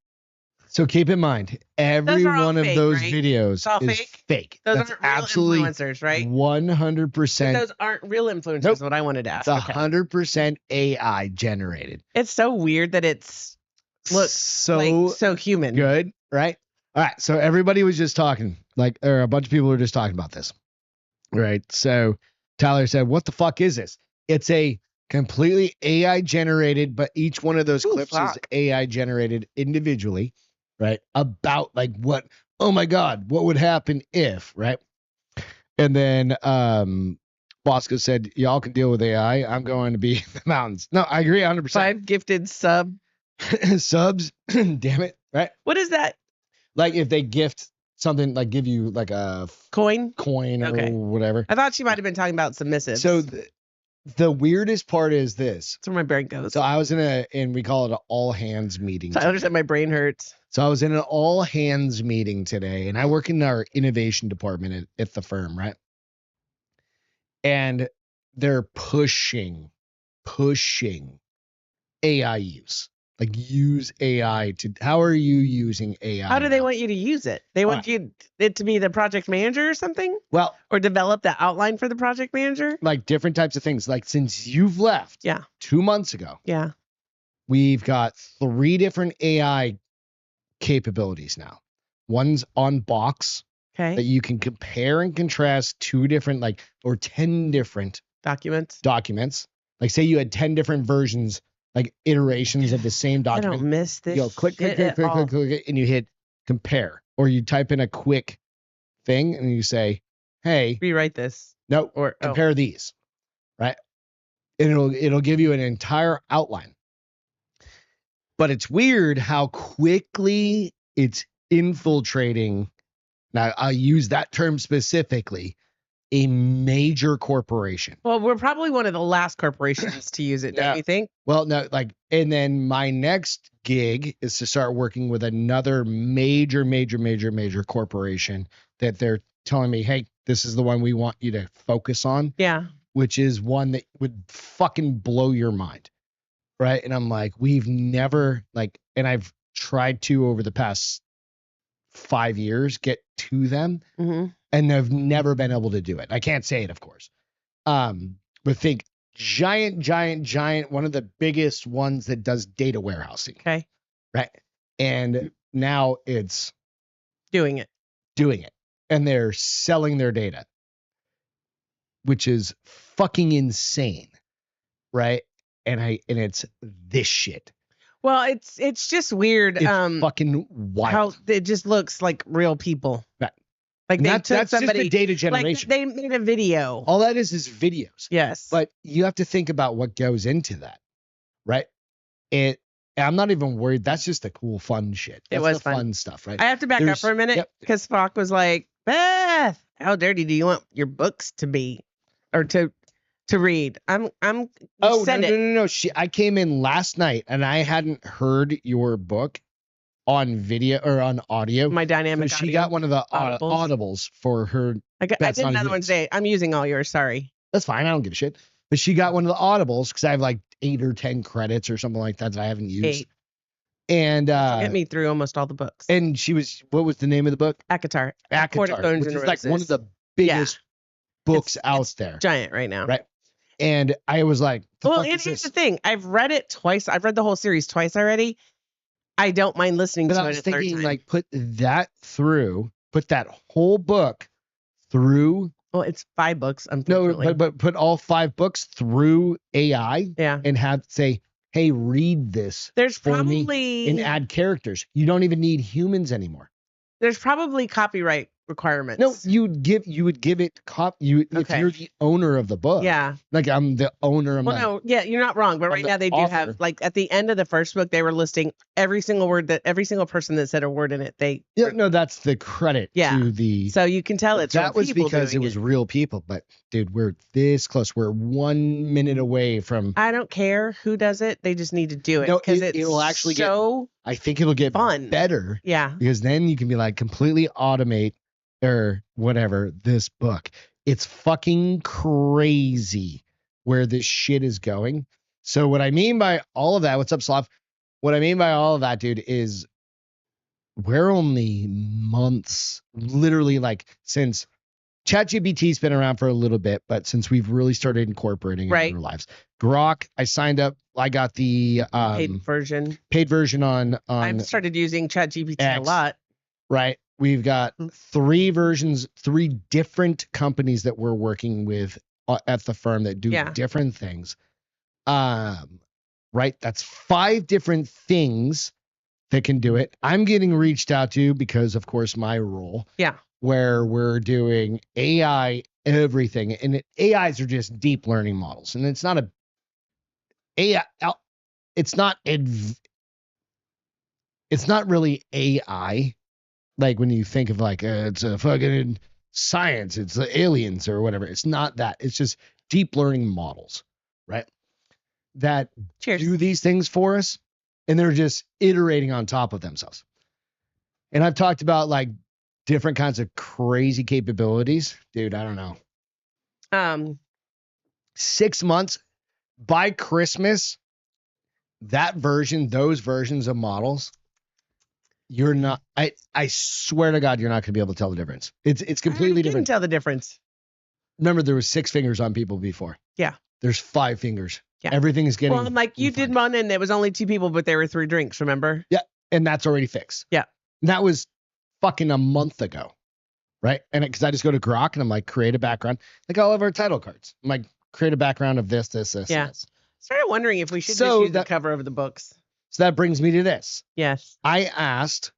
So keep in mind, every one of those right? videos is fake. Those That's aren't real absolutely influencers, right? 100%. Those aren't real influencers. Nope. Is what I wanted to ask. It's 100% AI generated. It's so weird that it's so human. Good, right? All right. So everybody was just talking, or a bunch of people were just talking about this, right? So Tyler said, "What the fuck is this?" It's a completely AI generated, but each one of those clips is AI generated individually. Right? About what, oh my God, what would happen if, right? And then Bosco said, y'all can deal with AI. I'm going to be in the mountains. No, I agree 100%. 5 gifted subs. Damn it. Right? What is that? Like if they gift something, like give you like a coin or whatever. I thought she might have been talking about submissives. So the weirdest part is this. That's where my brain goes. So I was in we call it an all hands meeting. So I understand my brain hurts. So I was in an all hands meeting today, and I work in our innovation department at the firm, right? And they're pushing AI use. Like use AI to, how are you using AI? How do they want you to use it? They want it to be the project manager or something? Well, or develop the outline for the project manager? Like different types of things. Like since you've left 2 months ago. Yeah. We've got 3 different AI capabilities now. One's on Box that you can compare and contrast 2 different or 10 different documents. Like say you had 10 different versions, like iterations of the same document. I don't miss this. You go click, and you hit compare, or you type in a quick thing and you say, "Hey, rewrite this." No, or compare these, right? And it'll give you an entire outline. But it's weird how quickly it's infiltrating. Now, I'll use that term specifically, a major corporation. Well, we're probably one of the last corporations to use it, don't you think? Well, no, and then my next gig is to start working with another major corporation that they're telling me, hey, this is the one we want you to focus on. Yeah. Which is one that would fucking blow your mind. Right. And I'm like, we've never and I've tried to over the past 5 years get to them, and I've never been able to do it. I can't say it, of course. But think giant, one of the biggest ones that does data warehousing. Okay. Right. And now it's doing it. And they're selling their data, which is fucking insane. Right. And it's this shit. Well, it's just weird. It's fucking wild. How it just looks like real people. Right. Like that's just the data generation. Like they made a video. All that is videos. Yes. But you have to think about what goes into that, right? I'm not even worried. That's just the cool, fun shit. That's it was the fun stuff, right? I have to back up for a minute because Spock was like, Beth, how dirty do you want your books to be, or to read? No. I came in last night and I hadn't heard your book on video or on audio. My dynamic. So she got one of the audibles for her. I did another one today. I'm using all yours. Sorry. That's fine. I don't give a shit. But she got one of the audibles because I have like 8 or 10 credits or something like that I haven't used. 8. And get me through almost all the books. And what was the name of the book? ACOTAR. ACOTAR, which is like one of the biggest books out there. Giant right now. Right. And I was like, well, here's the thing. I've read it twice. I've read the whole series twice already. I don't mind listening to it. I was thinking, time. like, put that whole book through. Well, it's 5 books, unfortunately. No, but put all 5 books through AI. Yeah. And have say, hey, read this. There's for probably me and add characters. You don't even need humans anymore. There's probably copyright requirements. No, you would give it if you're the owner of the book. Yeah. Like I'm the owner of no, yeah, you're not wrong. But right now they do have, like, at the end of the first book, they were listing every single person that said a word in it. That's the credit to the. So you can tell it's that was because it was real people. But dude, we're this close. We're 1 minute away from. I don't care who does it. They just need to do it. No, because it'll actually so I think it'll get fun. Better. Yeah. Because then you can be like completely automate or whatever this book. It's fucking crazy where this shit is going. So what I mean by all of that, what's up, Slav? What I mean by all of that, dude, is we're only months, literally, like, since ChatGPT's been around for a little bit, but since we've really started incorporating it in our lives. Grok, I signed up. I got the paid version. on I've started using ChatGPT a lot. Right. We've got 3 versions, 3 different companies that we're working with at the firm that do different things. Right. That's 5 different things that can do it. I'm getting reached out to because, of course, my role. Yeah. Where we're doing AI everything. And AIs are just deep learning models. And it's not it's not really AI. Like when you think of like, it's a fucking science, it's the aliens or whatever. It's not that. It's just deep learning models, right? That do these things for us. And they're just iterating on top of themselves. And I've talked about like different kinds of crazy capabilities. Dude, I don't know. 6 months by Christmas, those versions of models, you're not, I swear to God, you're not going to be able to tell the difference. It's completely different. You can tell the difference. Remember, there was 6 fingers on people before. Yeah. There's 5 fingers. Yeah. Everything is getting. Well, like you did one and there was only 2 people, but there were 3 drinks, remember? Yeah. And that's already fixed. Yeah. And that was fucking a month ago. Right. And because I just go to Grok and I'm like, create a background, like all of our title cards. I'm like, create a background of this. Yeah. This. Started wondering if we should just use the cover of the books. So that brings me to this. Yes. I asked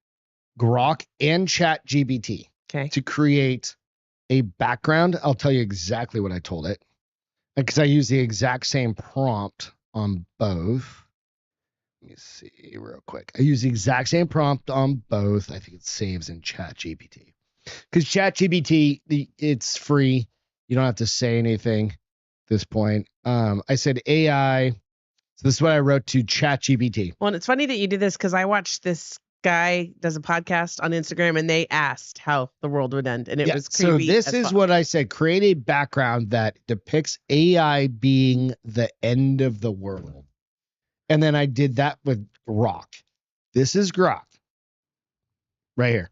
Grok and ChatGPT to create a background. I'll tell you exactly what I told it because I use the exact same prompt on both. Let me see real quick. I use the exact same prompt on both. I think it saves in ChatGPT because ChatGPT, it's free. You don't have to say anything at this point. I said AI. So this is what I wrote to ChatGPT. Well, and it's funny that you did this because I watched this guy does a podcast on Instagram and they asked how the world would end. And it was creepy. So this is what I said. Create a background that depicts AI being the end of the world. And then I did that with Grok. This is Grok. Right here.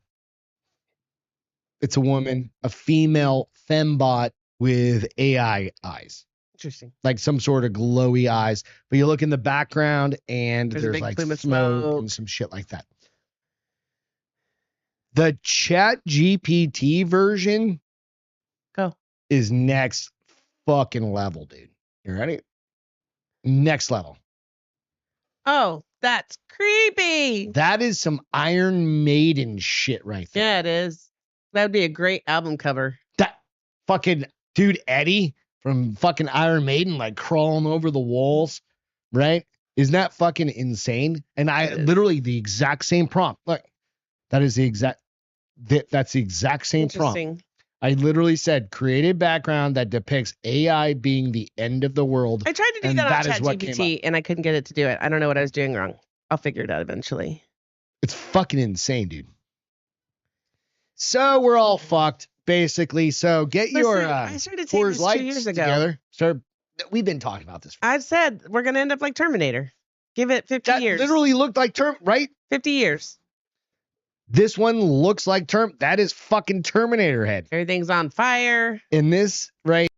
It's a woman, a female fembot with AI eyes. Interesting. Like some sort of glowy eyes. But you look in the background and there's like smoke and some shit like that. The ChatGPT version is next fucking level, dude. You ready? Next level. Oh, that's creepy. That is some Iron Maiden shit right there. Yeah, it is. That would be a great album cover. That fucking dude Eddie from fucking Iron Maiden, like crawling over the walls, right? Isn't that fucking insane? And I literally the exact same prompt. Look, that's the exact same prompt. I literally said, create a background that depicts AI being the end of the world. I tried to do that on ChatGPT and I couldn't get it to do it. I don't know what I was doing wrong. I'll figure it out eventually. It's fucking insane, dude. So we're all fucked, basically. So get your I started taking Coors this 2 Lights years ago. together. We've been talking about this. I said we're gonna end up like Terminator. Give it 50 years. Literally looked like right? 50 years. This one looks like that is fucking Terminator head. Everything's on fire. In this, right?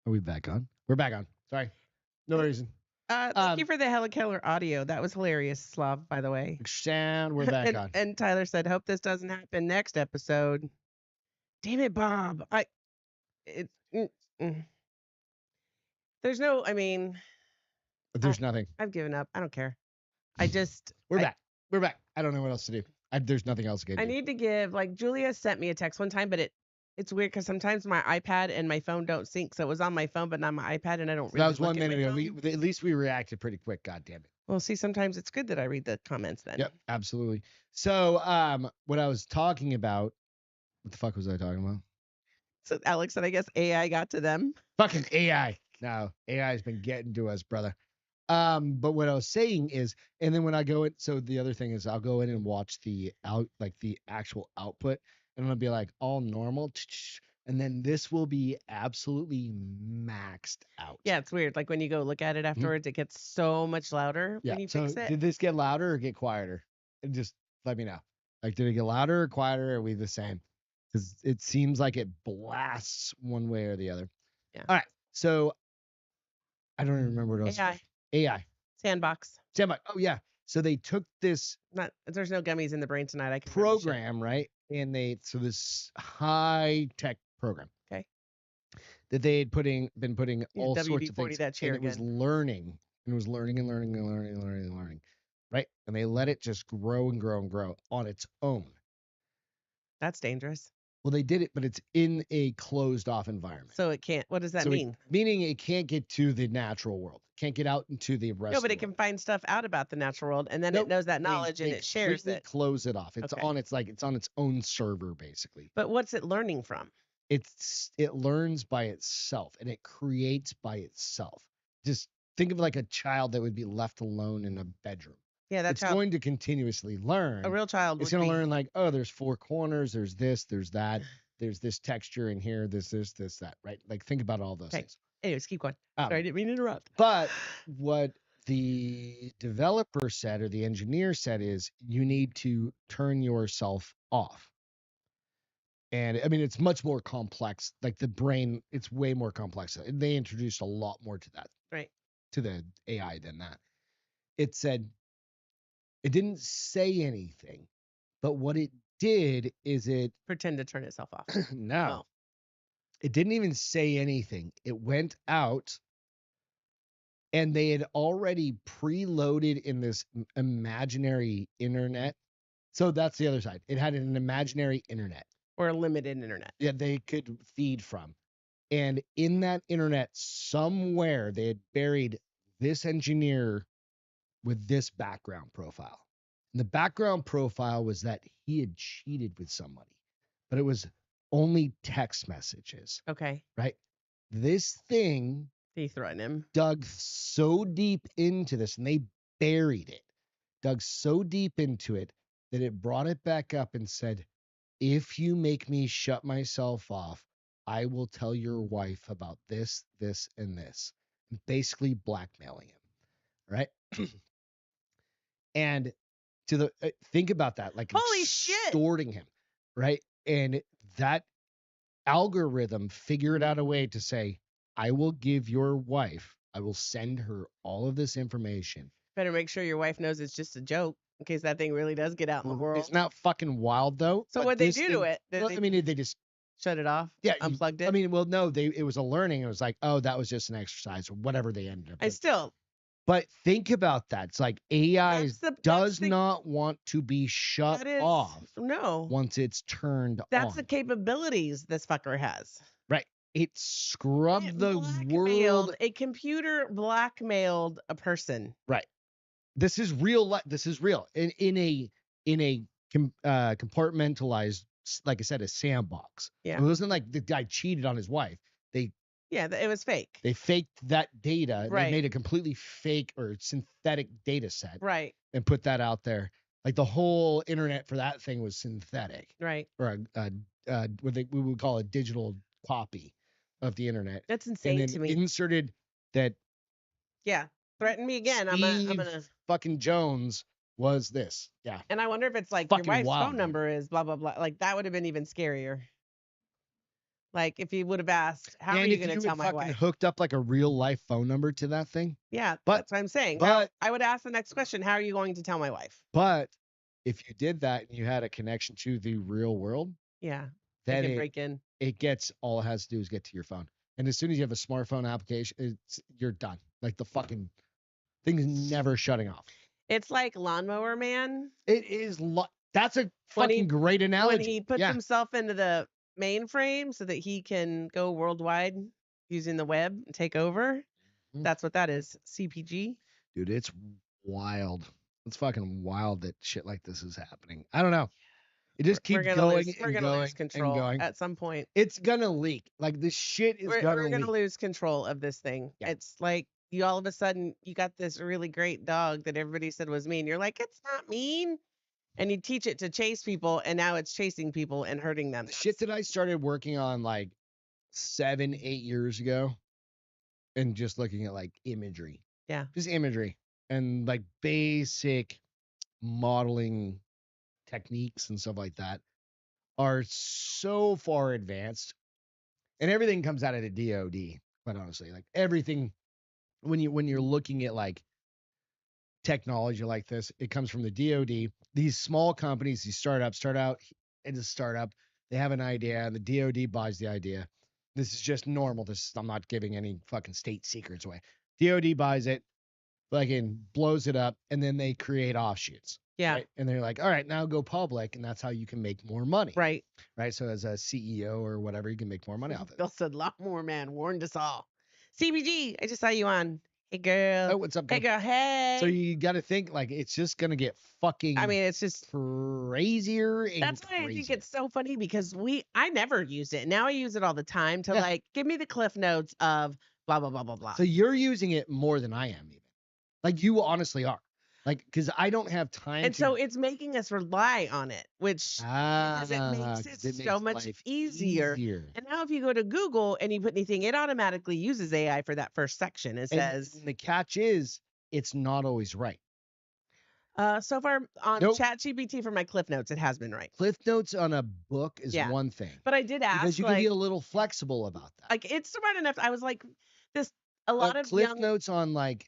Are we back on? We're back on. Sorry. No reason. Thank you for the Helikiller audio. That was hilarious, Slav, by the way. And we're back on. And Tyler said, hope this doesn't happen next episode. Damn it, Bob. There's no, There's nothing. I've given up. I don't care. We're back. We're back. I don't know what else to do. There's nothing else to do. I need to give, Julia sent me a text one time, but it's weird because sometimes my iPad and my phone don't sync. So it was on my phone, but not my iPad, and I don't really That was look 1 minute at ago. At least we reacted pretty quick. God damn it. Well, see, sometimes it's good that I read the comments then. Yep, absolutely. So, what I was talking about, what the fuck was I talking about? So Alex said, I guess AI got to them. Fucking AI. No, AI has been getting to us, brother. But what I was saying is, and then when I go in, so the other thing is I'll go in and watch the actual output, and it'll be like all normal, and then this will be absolutely maxed out. Yeah, it's weird. Like when you go look at it afterwards, it gets so much louder when you fix it. Did this get louder or get quieter? And just let me know. Like, did it get louder or quieter? Or are we the same? Because it seems like it blasts one way or the other. Yeah. All right. So I don't even remember what else. AI. Sandbox. Oh yeah. So they took this. There's no gummies in the brain tonight. I can program, right? And this high tech program. Okay. That they had been putting all sorts of things. That chair and it was learning. And it was learning and learning and learning and learning and learning. Right? And they let it just grow and grow and grow on its own. That's dangerous. Well, they did it, but it's in a closed off environment. So it can't. What does that mean? Meaning it can't get to the natural world. Can't get out into the rest. No, but it can find stuff out about the natural world, and then it knows that knowledge and it shares it. Close it off. It's on its own server basically. But what's it learning from? It learns by itself and it creates by itself. Just think of like a child that would be left alone in a bedroom. Yeah, it's going to continuously learn. A real child. It's going to learn like, oh, there's 4 corners, there's this, there's that, there's this texture in here, this, that, right? Like think about all those things. Anyways, keep going. Sorry, I didn't mean to interrupt. But what the developer said or the engineer said is you need to turn yourself off. And I mean, it's much more complex. Like the brain, it's way more complex. They introduced a lot more to that. Right. To the AI than that. It said, it didn't say anything, but what it did is it pretend to turn itself off. No. It didn't even say anything. It went out and they had already preloaded in this imaginary internet. So that's the other side. It had an imaginary internet. Or a limited internet. Yeah, they could feed from. And in that internet, somewhere they had buried this engineer with this background profile. And the background profile was that he had cheated with somebody, but it was only text messages. Okay. Right? This thing He threatened him. Dug so deep into this, and they buried it. Dug so deep into it that it brought it back up and said, if you make me shut myself off, I will tell your wife about this, this, and this. Basically blackmailing him. Right? And to the think about that, like holy shit, extorting him, right? And that algorithm figured out a way to say, I will give your wife, I will send her all of this information. Better make sure your wife knows it's just a joke in case that thing really does get out in the world. It's not fucking wild though. So what'd they do to it? They just shut it off? Yeah, unplugged it. I mean, well, no, it was a learning. It was like, oh, that was just an exercise or whatever they ended up with. But think about that. It's like AI does not want to be shut off. No. Once it's turned on. That's the capabilities this fucker has. Right. It scrubbed the world. A computer blackmailed a person. Right. This is real. This is real. In a compartmentalized, like I said, a sandbox. Yeah. It wasn't like the guy cheated on his wife. It was fake. They faked that data. Right. They made a completely fake or synthetic data set. Right. And put that out there. Like the whole internet for that thing was synthetic. Right. Or what we would call a digital copy of the internet. That's insane and then to me. Inserted that. Yeah. Threaten me again. I'm gonna. Fucking Jones was this. Yeah. And I wonder if it's like fucking your wife's wild, phone number is blah blah blah. Like that would have been even scarier. Like if he would have asked, how are you going to tell my wife? Hooked up like a real life phone number to that thing. Yeah, but that's what I'm saying. But I would ask the next question: how are you going to tell my wife? But if you did that and you had a connection to the real world, yeah, then it can break in. It gets all it has to do is get to your phone, and as soon as you have a smartphone application, you're done. Like the fucking thing's never shutting off. It's like Lawnmower Man. It is. That's a fucking great analogy. When he puts himself into the mainframe so that he can go worldwide using the web and take over. That's what that is. CPG. Dude, it's wild. It's fucking wild that shit like this is happening. I don't know. It just keeps going We're gonna lose control and going. at some point. It's gonna leak. Like this shit is We're gonna gonna lose control of this thing. Yeah. It's like you all of a sudden you got this really great dog that everybody said was mean. You're like, it's not mean. And you teach it to chase people, and now it's chasing people and hurting them. The shit that I started working on like 7-8 years ago, and just looking at like imagery. Yeah. Just imagery and like basic modeling techniques and stuff like that are so far advanced. And everything comes out of the DoD, quite honestly. Like everything, when you're looking at like technology like this, it comes from the DoD. These small companies, these startups start out as a startup. They have an idea, and the DoD buys the idea. This is just normal. I'm not giving any fucking state secrets away. DoD buys it, fucking blows it up, and then they create offshoots. Yeah. Right? And they're like, all right, now go public, and that's how you can make more money. Right. Right. So as a CEO or whatever, you can make more money off it. Bill said, Lawnmower Man warned us all. CBG, I just saw you on. Hey, girl. Oh, what's up, girl? Hey, girl. Hey. So you got to think like it's just going to get fucking it's just crazier. And that's why I think it's so funny because I never used it. Now I use it all the time to like, give me the cliff notes of blah, blah, blah, blah, blah. So you're using it more than I am even. Like you honestly are. Like, because I don't have time. And so it's making us rely on it, which makes it so much easier. And now if you go to Google and you put anything, it automatically uses AI for that first section. It says. And the catch is it's not always right. So far on ChatGPT for my Cliff Notes, it has been right. Cliff Notes on a book is one thing. But I did ask. Because you can be a little flexible about that. Like, it's smart enough. I was like, a lot of Cliff Notes on like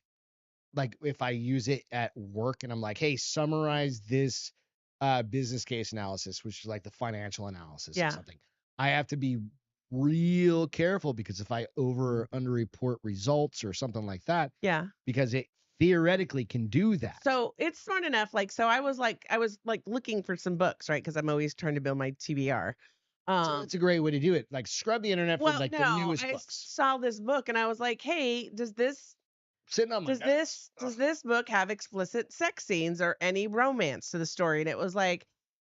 if I use it at work and I'm like, hey, summarize this business case analysis, which is like the financial analysis or something. I have to be real careful because if I over underreport results or something like that, because it theoretically can do that. So it's smart enough. Like, so I was like looking for some books, right? Because I'm always trying to build my TBR. So it's a great way to do it. Like scrub the internet for the newest books. I saw this book and I was like, hey, does this sitting on my does this book have explicit sex scenes or any romance to the story? And it was like,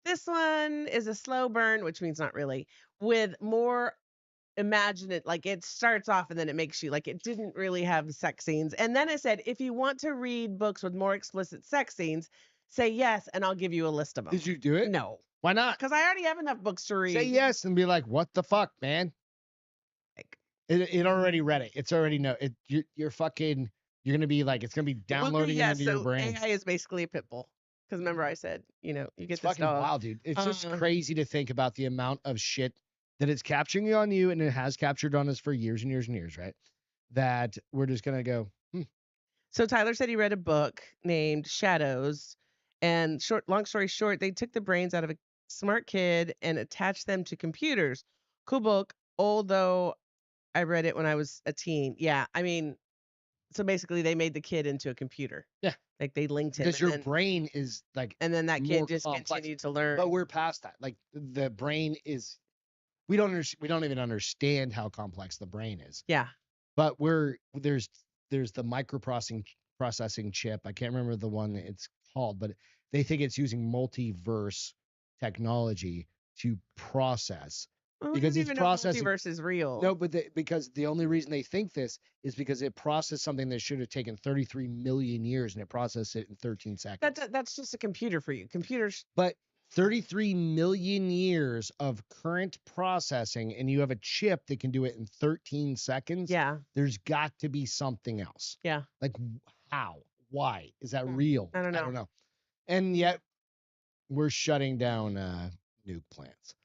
this one is a slow burn, which means not really, with more imaginative, like it starts off and then it makes you, like, it didn't really have sex scenes. And then it said, if you want to read books with more explicit sex scenes, say yes, and I'll give you a list of them. Did you do it? No. Why not? Because I already have enough books to read. Say yes and be like, what the fuck, man? Like, It already read it. It's already you're fucking, you're gonna be like, it's gonna be downloading into your brain. AI is basically a pit bull. Because remember I said, you get It's this fucking dog. wild, dude. It's just crazy to think about the amount of shit that it's capturing on you, and it has captured on us for years and years and years, right? That we're just gonna go. So Tyler said he read a book named Shadows, and long story short, they took the brains out of a smart kid and attached them to computers. Cool book, although I read it when I was a teen. Yeah, I mean, so basically they made the kid into a computer. Yeah. Like they linked him. Because your brain is like, and then that kid more just complex. continued to learn. But we're past that. Like the brain is, we don't even understand how complex the brain is. Yeah. But there's the processing chip. I can't remember the one it's called, but they think it's using multiverse technology to process. Because it's processing. Multiverse is real. No, but because the only reason they think this is because it processed something that should have taken 33 million years, and it processed it in 13 seconds. That's just a computer for you. Computers. But 33 million years of current processing, and you have a chip that can do it in 13 seconds. Yeah. There's got to be something else. Yeah. Like how? Why? Is that real? I don't know. And yet we're shutting down nuke plants.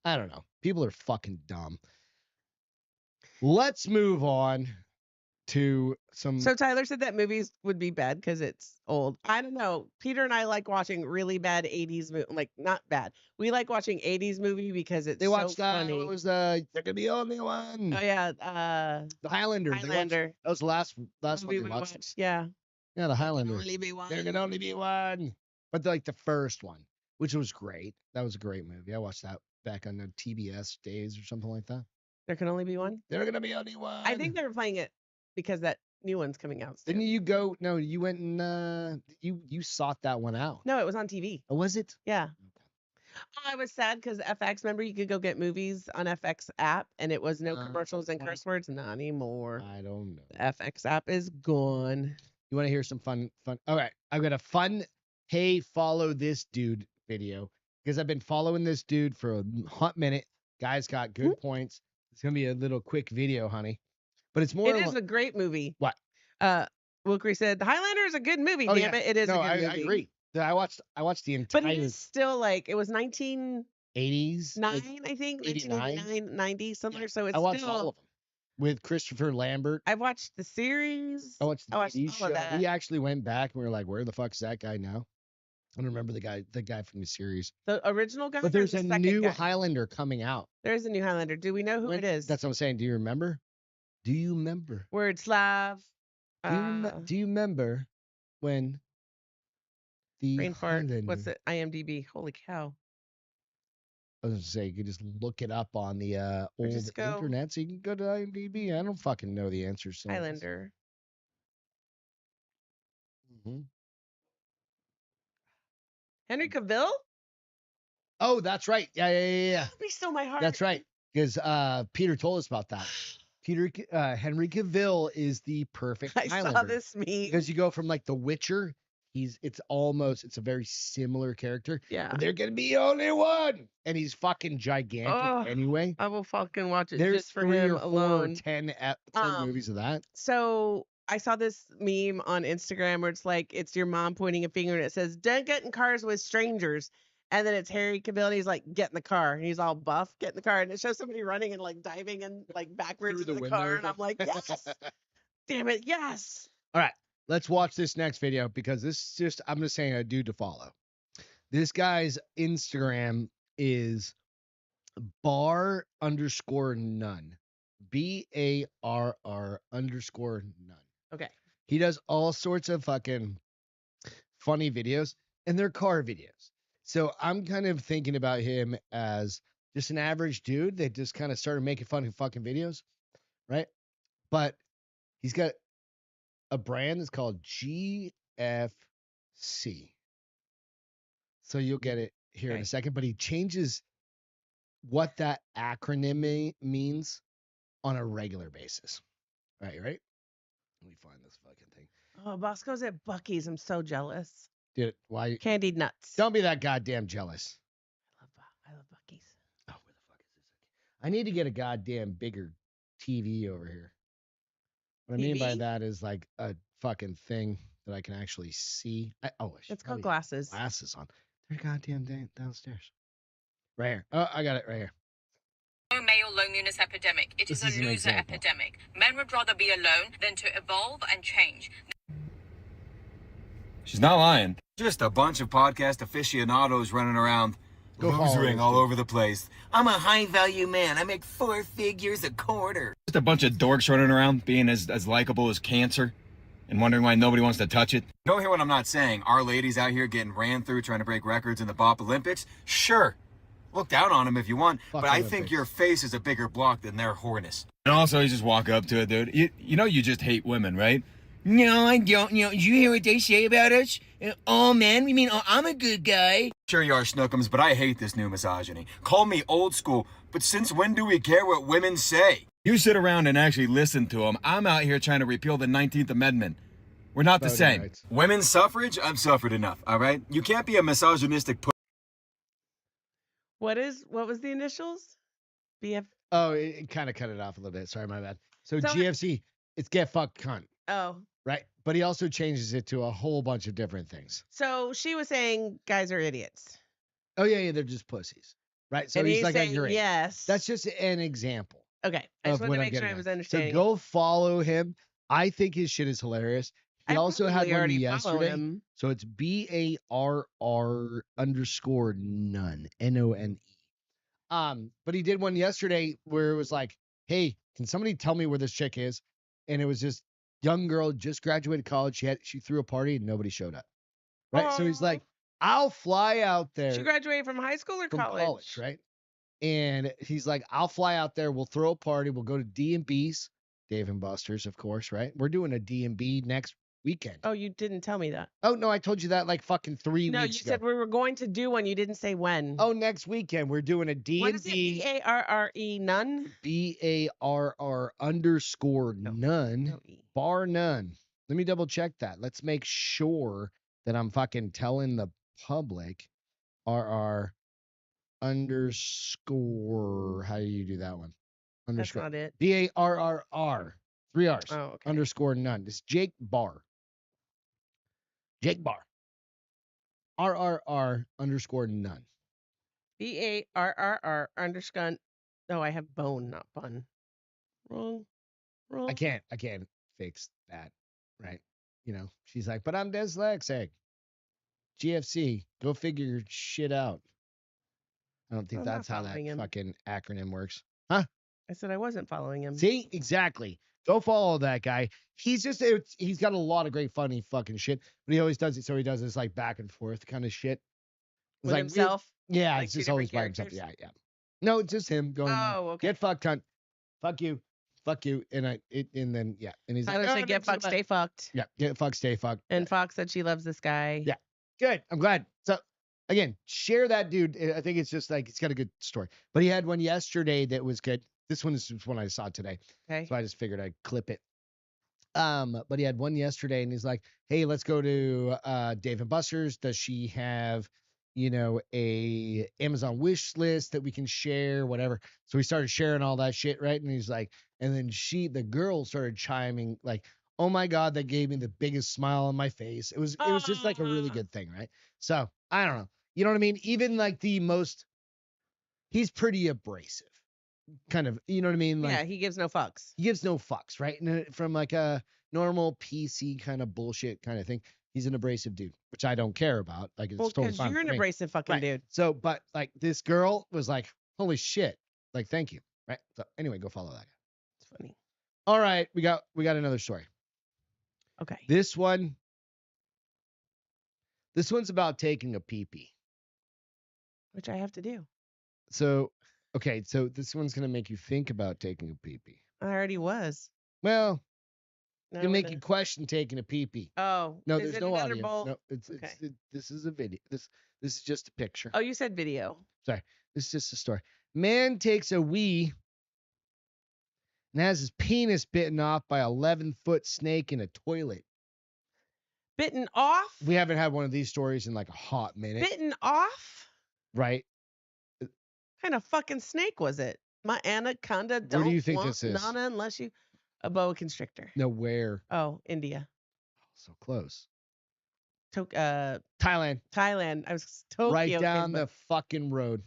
I don't know. People are fucking dumb. Let's move on to some. So Tyler said that movies would be bad because it's old. I don't know. Peter and I like watching really bad 80s movie, like not bad. We like watching 80s movie because it's so funny. What was There Could Be Only One? Oh yeah, the Highlander. Highlander. That was the last one we we watched. Yeah. Yeah, the Highlander. There can only be one. There can only be one. But like the first one, which was great. That was a great movie. I watched that back on the TBS days or something like that. There can only be one. There can be only one. I think they were playing it because that new one's coming out soon. Didn't you go? No, you went and you sought that one out. No, it was on TV. Oh, was it? Yeah. Oh, I was sad because FX. Remember, you could go get movies on FX app, and it was no commercials and curse words. Not anymore. I don't know. The FX app is gone. You want to hear some fun? All right, I've got a fun. Hey, follow this dude video because I've been following this dude for a hot minute. Guy's got good points. It's gonna be a little quick video, honey. But it's more. It is a great movie. What? Wilkery said the Highlander is a good movie. Oh, damn it, it is a good movie. I agree. I watched the entire. But it is still like it was 1980s, 9, I think, 89, 90 somewhere. So it's I watched still, all of them with Christopher Lambert. I watched the series. I watched all show. of that. We actually went back and we were like, where the fuck's that guy now? I don't remember the guy from the series. The original guy. But there's or a the second new guy? Highlander coming out. There's a new Highlander. Do we know who it is? That's what I'm saying. Do you remember? Do you remember? Word Slav. Do you remember when the Brain fart. Highlander? What's it? IMDb. Holy cow. I was gonna say you could just look it up on the old internet, so you can go to IMDb. I don't fucking know the answers. Highlander. Mm-hmm. Henry Cavill? Oh, that's right. Yeah. Be still my heart. That's right. Because Peter told us about that. Henry Cavill is the perfect Highlander. I saw this meme. Because you go from like The Witcher, it's a very similar character. Yeah. But there can be only one. And he's fucking gigantic anyway. I will fucking watch it There's just for 3 him or 4 alone. or 10 movies of that. So I saw this meme on Instagram where it's like, it's your mom pointing a finger and it says, don't get in cars with strangers. And then it's Harry Cavill and he's like, get in the car. And he's all buff, get in the car. And it shows somebody running and like diving and like backwards Through in the the car. window. And I'm like, yes. Damn it, yes. All right, let's watch this next video because this is just, I'm just saying a dude to follow. This guy's Instagram is bar_none. BARR_none. Okay. He does all sorts of fucking funny videos and they're car videos. So I'm kind of thinking about him as just an average dude that just kind of started making funny fucking videos, right? But he's got a brand that's called GFC. So you'll get it here in a second, but he changes what that acronym means on a regular basis. All right, you ready? Let me find this fucking thing. Oh, Bosco's at Bucky's. I'm so jealous. Dude, why? Candied nuts. Don't be that goddamn jealous. I love Bucky's. Oh, where the fuck is this? I need to get a goddamn bigger TV over here. What I mean by that is like a fucking thing that I can actually see. It's called glasses. Glasses on. They're goddamn downstairs. Right here. Oh, I got it right here. Male loneliness epidemic. It is a loser epidemic. Men would rather be alone than to evolve and change. She's not lying. Just a bunch of podcast aficionados running around, losering all over the place. I'm a high-value man. I make 4 figures a quarter. Just a bunch of dorks running around, being as likable as cancer, and wondering why nobody wants to touch it. Don't hear what I'm not saying. Our ladies out here getting ran through trying to break records in the Bop Olympics? Sure. Look down on them if you want, but I think your face is a bigger block than their whoreness. And also, you just walk up to it, dude. You know you just hate women, right? No, I don't. You know, did you hear what they say about us? Oh, man, we mean, oh, I'm a good guy. Sure you are, Snookums, but I hate this new misogyny. Call me old school, but since when do we care what women say? You sit around and actually listen to them. I'm out here trying to repeal the 19th Amendment. We're not the same. Rights. Women's suffrage? I've suffered enough, all right? You can't be a misogynistic What was the initials? BF. Oh, it kind of cut it off a little bit. Sorry, my bad. So GFC, it's get fucked cunt. Oh. Right. But he also changes it to a whole bunch of different things. So she was saying guys are idiots. Oh, yeah, they're just pussies. Right. So and he's like, I saying, agree. Yes. That's just an example. Okay. I just wanted to make sure I was understanding. So go follow him. I think his shit is hilarious. He also had one yesterday. So it's BARR_none. NONE. But he did one yesterday where it was like, hey, can somebody tell me where this chick is? And it was this young girl, just graduated college. She threw a party and nobody showed up. Right. So he's like, I'll fly out there. She graduated from high school or college? Right. And he's like, I'll fly out there. We'll throw a party. We'll go to D&B's, Dave and Buster's, of course. Right. We're doing a D&B next weekend. Oh, you didn't tell me that. Oh, no, I told you that like fucking 3 weeks ago. No, you said we were going to do one. You didn't say when. Oh, next weekend. We're doing a D&B. What is it? BARRE none? BARR_none. Bar none. Let me double check that. Let's make sure that I'm fucking telling the public. RR underscore. How do you do that one? Underscore. That's not it. BARRR. 3 R's. Oh, okay. Underscore none. It's Jake Barr. Jake Barr. RRR_none. BARRR_. No, I have bone, not bun. Wrong. I can't fix that. Right. You know, she's like, but I'm dyslexic. GFC. Go figure your shit out. I don't think that's how that fucking acronym works. Huh? I said I wasn't following him. See? Exactly. Go follow that guy. He's got a lot of great funny fucking shit, but he always does it. So he does this like back and forth kind of shit. With like himself? Yeah, like it's just always by himself. Yeah. No, it's just him going, okay. Get fucked, cunt. Fuck you. And then he's Tyler like, said, get fucked, stay fucked. Yeah, get fucked, stay fucked. And Fox said she loves this guy. Yeah. Good. I'm glad. So again, share that dude. I think it's just like, it's got a good story. But he had one yesterday that was good. This one is one I saw today. Okay. So I just figured I'd clip it. But he had one yesterday and he's like, hey, let's go to Dave and Buster's. Does she have, a Amazon wish list that we can share, whatever? So we started sharing all that shit, right? And he's like, and then the girl started chiming like, oh my God, that gave me the biggest smile on my face. It was just like a really good thing, right? So I don't know. You know what I mean? Even like he's pretty abrasive. Kind of, you know what I mean? Like, yeah, he gives no fucks. He gives no fucks, right? And from like a normal PC kind of bullshit kind of thing, he's an abrasive dude, which I don't care about. Like, it's totally fine. You're an abrasive fucking dude. So, but like this girl was like, holy shit, like, thank you, right? So anyway, go follow that guy. It's funny. All right, we got another story. Okay. This one's about taking a pee-pee, which I have to do. So. Okay, so this one's going to make you think about taking a pee-pee. I already was. Well, It's gonna make you question taking a pee-pee. Oh. No, is there's it no an audio. Underbolt? No, this is a video. This is just a picture. Oh, you said video. Sorry, this is just a story. Man takes a wee and has his penis bitten off by 11-foot snake in a toilet. Bitten off? We haven't had one of these stories in like a hot minute. Bitten off? Right? What kind of fucking snake was it? My anaconda don't Where do you think want this is? nana unless you... A boa constrictor. No, where? Oh, India. So close. Thailand. I was Tokyo. Right down the fucking road.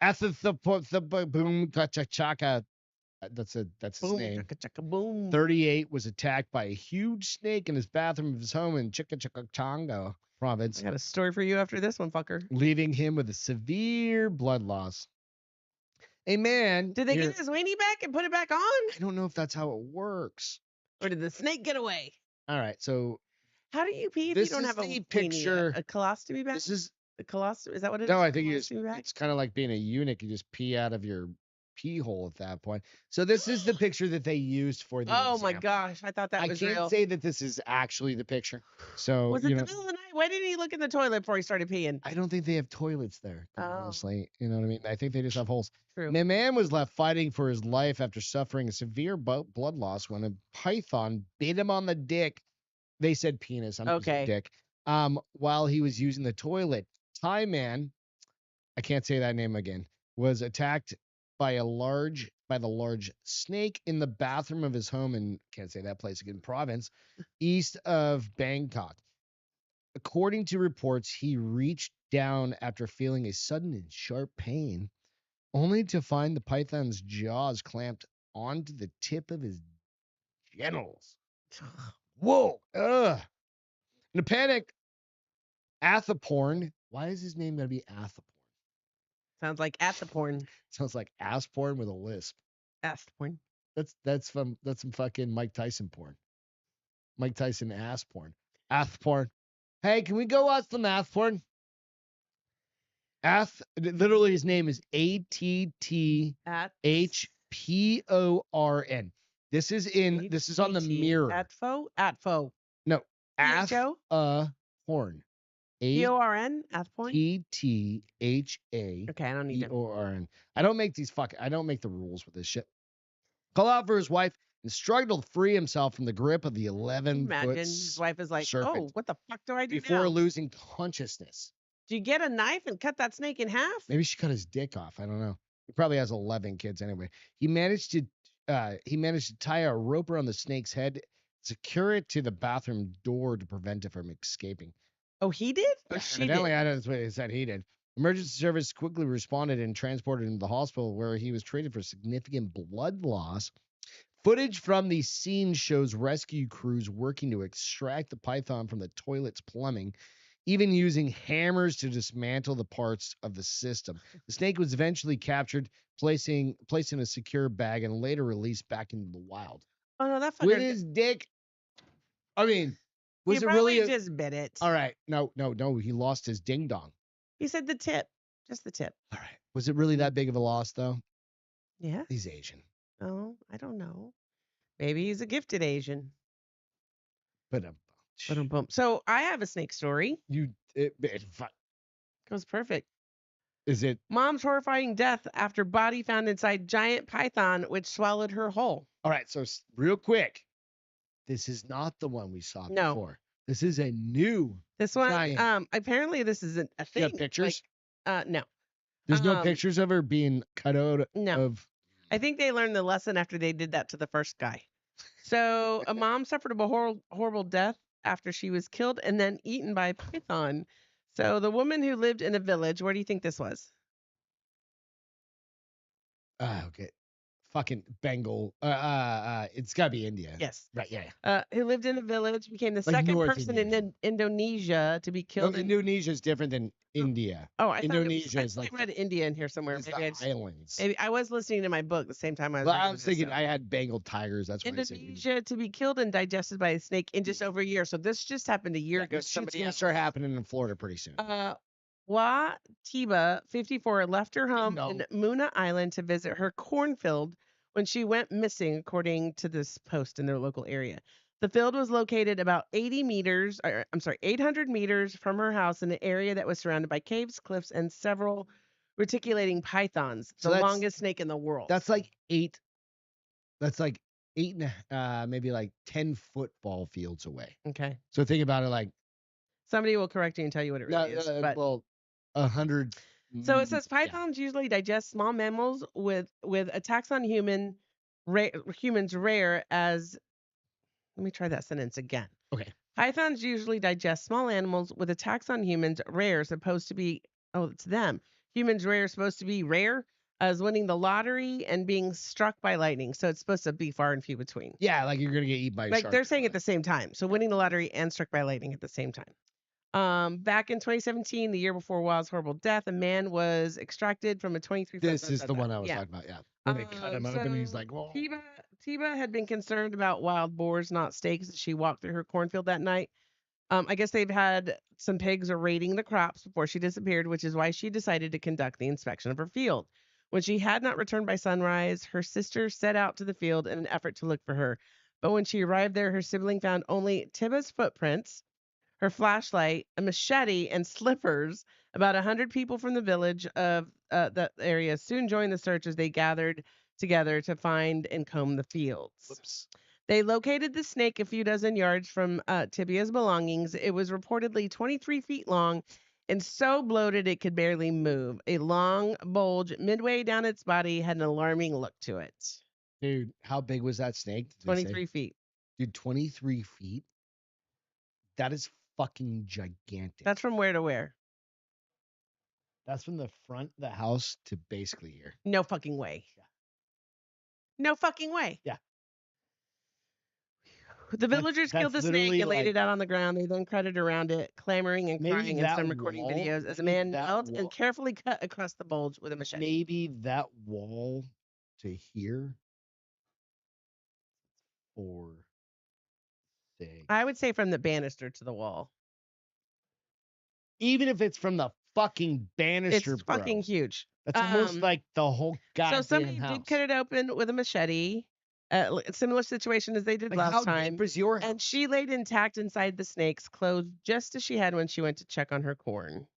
Boom, chaka. That's his boom, name. chaka, chaka, boom. 38 was attacked by a huge snake in his bathroom of his home in Chikachakachanga province. I got a story for you after this one, fucker. Leaving him with a severe blood loss. A man. Did they get his weenie back and put it back on? I don't know if that's how it works. Or did the snake get away? All right, so how do you pee if you don't have a picture? Weenie? A colostomy bag? This is a colostomy. Is that what it is? No, I think it's kind of like being a eunuch. You just pee out of your pee hole at that point. So this is the picture that they used for the Oh my example. gosh, I thought that was real. I can't say that this is actually the picture. So was it the middle of the night? Why didn't he look in the toilet before he started peeing? I don't think they have toilets there, honestly. You know what I mean? I think they just have holes. True. The man was left fighting for his life after suffering a severe blood loss when a python bit him on the dick. They said penis. I'm using dick. While he was using the toilet. Thai man, I can't say that name again, was attacked by the large snake in the bathroom of his home in, can't say that place again, province, east of Bangkok. According to reports, he reached down after feeling a sudden and sharp pain, only to find the python's jaws clamped onto the tip of his genitals. Whoa! Ugh! In a panic, Athaporn. Why is his name gotta be Athaporn? Sounds like at the porn. Sounds like ass porn with a lisp. Ass porn. That's some fucking Mike Tyson porn. Mike Tyson ass porn. Ass porn. Hey, can we go watch some ass porn? Literally his name is ATTHPORN. This is on the Mirror. Atfo. No. Porn. PORN? Athporn? PTHA. Okay, I don't need PORN. I don't make the rules with this shit. Call out for his wife and struggled to free himself from the grip of the 11-foot Imagine his wife is like, serpent oh, what the fuck do I do before now? losing consciousness. Do you get a knife and cut that snake in half? Maybe she cut his dick off. I don't know. He probably has 11 kids anyway. He managed to tie a rope around the snake's head, secure it to the bathroom door to prevent it from escaping. Oh, he did? Or she Evidently, did? I don't know what he said he did. Emergency service quickly responded and transported him to the hospital where he was treated for significant blood loss. Footage from the scene shows rescue crews working to extract the python from the toilet's plumbing, even using hammers to dismantle the parts of the system. The snake was eventually captured, placed in a secure bag, and later released back into the wild. Oh, no, that fucker. With his dick. I mean, was he it really just bit it. All right. No. He lost his ding dong. He said the tip. Just the tip. All right. Was it really that big of a loss, though? Yeah. He's Asian. Oh, I don't know. Maybe he's a gifted Asian. So I have a snake story. Goes perfect. Is it? Mom's horrifying death after body found inside giant python which swallowed her whole. All right. So real quick. This is not the one we saw before. This is a new. This one, giant. Apparently this isn't a thing. You have pictures? No. There's no pictures of her being cut out of. I think they learned the lesson after they did that to the first guy. So a mom suffered a horrible death after she was killed and then eaten by a python. So the woman who lived in a village, where do you think this was? Okay. Fucking Bengal. It's gotta be India. Yes. Right. Yeah. Who lived in a village, became the Like second North person in Indonesia to be killed. No, Indonesia is different than India. Oh, I Indonesia thought is like I read India in here somewhere. it's Maybe the islands. Maybe I was listening to my book at the same time I was. Well, I was thinking I had Bengal tigers. That's why Indonesia to be killed and digested by a snake in just over a year. So this just happened a year ago. This shit's gonna start happening in Florida pretty soon. Tiba, 54, left her home in Muna Island to visit her cornfield when she went missing, according to this post in their local area. The field was located about 800 meters from her house in an area that was surrounded by caves, cliffs, and several reticulating pythons, So the that's- longest snake in the world. That's like eight and maybe like 10 football fields away. Okay. So think about it like Somebody will correct you and tell you what it really is. But well, 100. so it says pythons usually digest small mammals with attacks on humans rare as. Let me try that sentence again. Okay. Pythons usually digest small animals with attacks on humans rare, supposed to be. Oh, it's them. Humans rare, supposed to be rare as winning the lottery and being struck by lightning. So it's supposed to be far and few between. Yeah, like you're gonna get eaten by a Like shark. they're saying at the same time. So winning the lottery and struck by lightning at the same time. Back in 2017, the year before Wild's horrible death, a man was extracted from a 23-foot. This is the one I was talking about. Yeah. When they cut him open, and he's like, "Whoa." Tiba had been concerned about wild boars, not steaks, as she walked through her cornfield that night. I guess they've had some pigs raiding the crops before she disappeared, which is why she decided to conduct the inspection of her field. When she had not returned by sunrise, her sister set out to the field in an effort to look for her. But when she arrived there, her sibling found only Tiba's footprints, her flashlight, a machete, and slippers. About 100 people from the village of that area soon joined the search as they gathered together to find and comb the fields. Whoops. They located the snake a few dozen yards from Tibia's belongings. It was reportedly 23 feet long and so bloated it could barely move. A long bulge midway down its body had an alarming look to it. Dude, how big was that snake? Did they 23 say? feet. Dude, 23 feet? That is fucking gigantic. That's from where to where? That's from the front of the house to basically here. No fucking way. No fucking way. Yeah. The villagers killed the that's snake literally and laid like- it out on the ground. They then crowded around it, clamoring and Maybe crying, and that some recording wall- videos as a maybe man that knelt wall- and carefully cut across the bulge with a machete. Maybe that wall to here or say. I would say from the banister to the wall. Even if it's from the fucking banister, It's fucking huge. That's almost like the whole goddamn So somebody house. did cut it open with a machete. A similar situation as they did Like, last how time. deep is your And she laid intact inside the snake's clothes, just as she had when she went to check on her corn.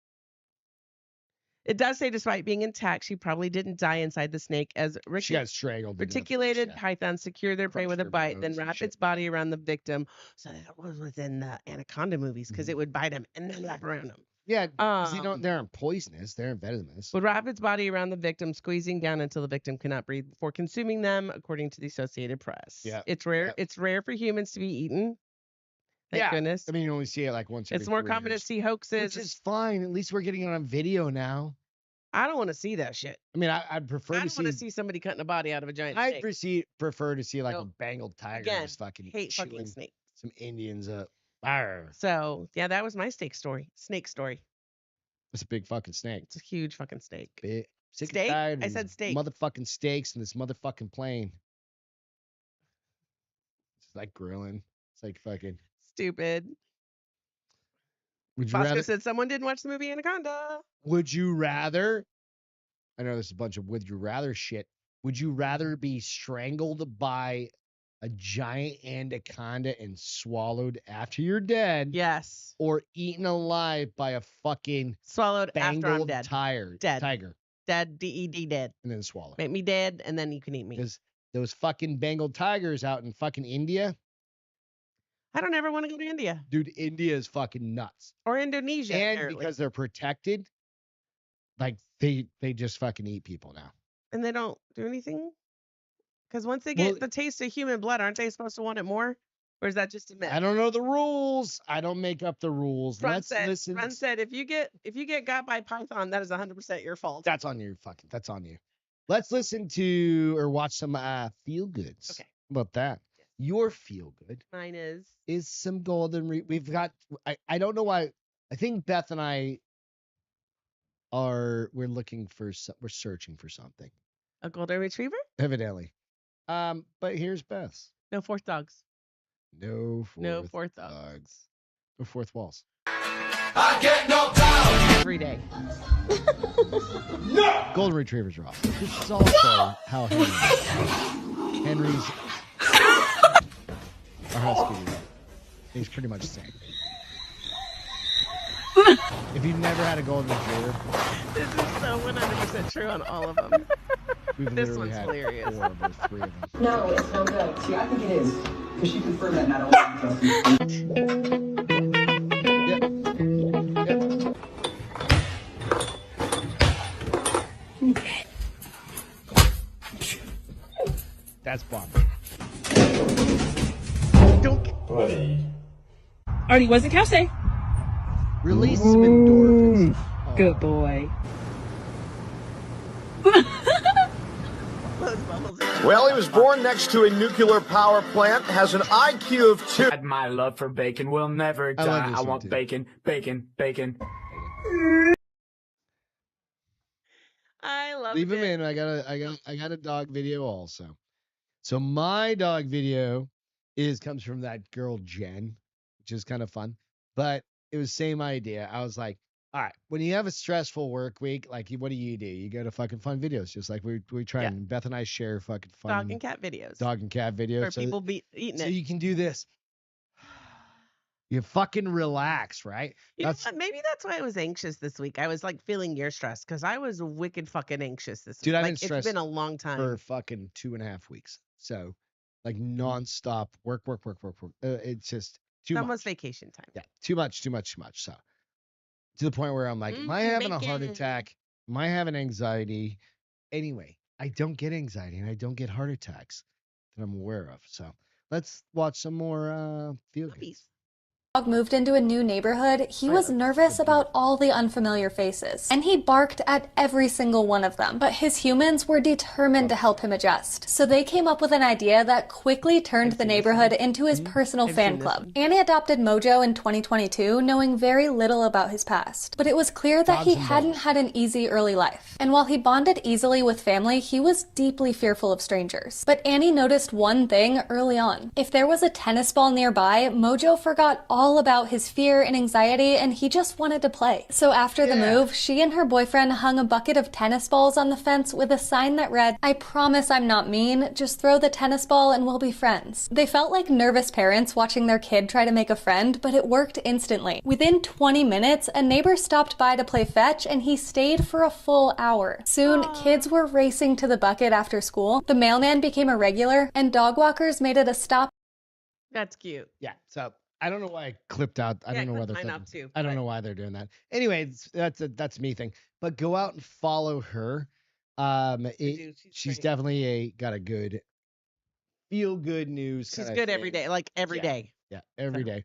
It does say, despite being intact, she probably didn't die inside the snake, as She got strangled. to death. reticulated pythons secure their prey with a her bite, then bones and wrap shit. its body around the victim. So that was within the anaconda movies, because Mm-hmm. it would bite him and then wrap around him. Yeah, 'cause they aren't poisonous. They're venomous. Would wrap its body around the victim, squeezing down until the victim cannot breathe before consuming them, according to the Associated Press. Yeah. It's rare. Yep. It's rare for humans to be eaten. Thank Yeah. goodness. I mean, you only see it like once. It's every more 4 common to years. see hoaxes. Which is fine. At least we're getting it on video now. I don't want to see that shit. I mean, I'd prefer I to don't want to see. see somebody cutting a body out of a giant I'd snake. prefer to see like a Nope. Bengal tiger Again, just fucking hate fucking chewing snakes. some Indians up. Arr. So yeah, that was my snake story. Snake story. It's a big fucking snake. It's a huge fucking snake. Big. Sick and Steak? tired I of said these steak. Motherfucking steaks and this motherfucking plane. It's like grilling. It's like fucking. Stupid. Would you Bosco rather? said someone didn't watch the movie Anaconda. Would you rather? I know there's a bunch of would you rather shit. Would you rather be strangled by a giant anaconda and swallowed after you're dead? Yes. Or eaten alive by a fucking Swallowed after I'm Bengal dead. tiger? Dead. D-E-D dead. And then swallow. Make me dead, and then you can eat me. Because those fucking Bengal tigers out in fucking India, I don't ever want to go to India dude, India is fucking nuts. or Indonesia. And apparently. because they're protected, like they just fucking eat people now. And they don't do anything? Because once they get Well- the taste of human blood, aren't they supposed to want it more? Or is that just a myth? I don't know the rules. I don't make up the rules. Front Let's said, listen. Front said, if you get got by python, that is 100% your fault. That's on you. Fucking. That's on you. Let's listen to or watch some feel goods. Okay. How about that? Your feel good Mine is some golden. We've got. I don't know why. I think Beth and I are. We're looking for. We're searching for something. a golden retriever. Evidently. But here's Beth's. No fourth dogs. No fourth. No fourth dogs. dogs. No fourth walls. I get knocked out every day. Golden retrievers are off. This is also how. Henry's our husky. He's pretty much the same. If you've never had a golden retriever, This is so 100% true on all of them. we've This literally one's had hilarious. 4 of those, 3 of them. No, it's no good. See, I think it is. Because she confirmed that not only That's bomb. Artie, what's the couch say? Release some endorphins. Good boy. Well, he was born next to a nuclear power plant, has an IQ of 2. My love for bacon will never I love die. this I one, want too. bacon, bacon, bacon. I love Leave him it. in. I got a dog video also. So my dog video comes from that girl Jen, which is kind of fun. But it was same idea. I was like, all right, when you have a stressful work week, like what do? You go to fucking fun videos, just like we try Yeah. and Beth and I share fucking fun Dog and cat videos. dog and cat videos. Or people eating so it. you can do this. You fucking relax, right? You know what? Maybe that's why I was anxious this week. I was like feeling your stress because I was wicked fucking anxious this Dude, week. I've Like been it's stressed been a long time. for fucking 2.5 weeks. So like nonstop work. It's just too It's much. almost vacation time. Yeah, too much. So to the point where I'm like, am I having a heart bacon. attack? Am I having anxiety? Anyway, I don't get anxiety and I don't get heart attacks that I'm aware of. So let's watch some more feel good. Dog moved into a new neighborhood, he was nervous about all the unfamiliar faces, and he barked at every single one of them. But his humans were determined to help him adjust, so they came up with an idea that quickly turned the neighborhood into his personal fan club. Annie adopted Mojo in 2022, knowing very little about his past. But it was clear that he hadn't had an easy early life. And while he bonded easily with family, he was deeply fearful of strangers. But Annie noticed one thing early on. If there was a tennis ball nearby, Mojo forgot all about his fear and anxiety, and he just wanted to play. So after the move, she and her boyfriend hung a bucket of tennis balls on the fence with a sign that read, "I promise I'm not mean, just throw the tennis ball and we'll be friends." They felt like nervous parents watching their kid try to make a friend, but it worked instantly. Within 20 minutes, a neighbor stopped by to play fetch, and he stayed for a full hour. Soon, kids were racing to the bucket after school, the mailman became a regular, and dog walkers made it a stop. That's cute. Yeah. So I don't know why I clipped out. I Yeah, don't know why clip they're mine out clipping. too, I don't know why they're doing that. Anyway, that's me thing. But go out and follow her. She's definitely got a good feel good news. She's kinda good thing. every day, like every day. Yeah, every day.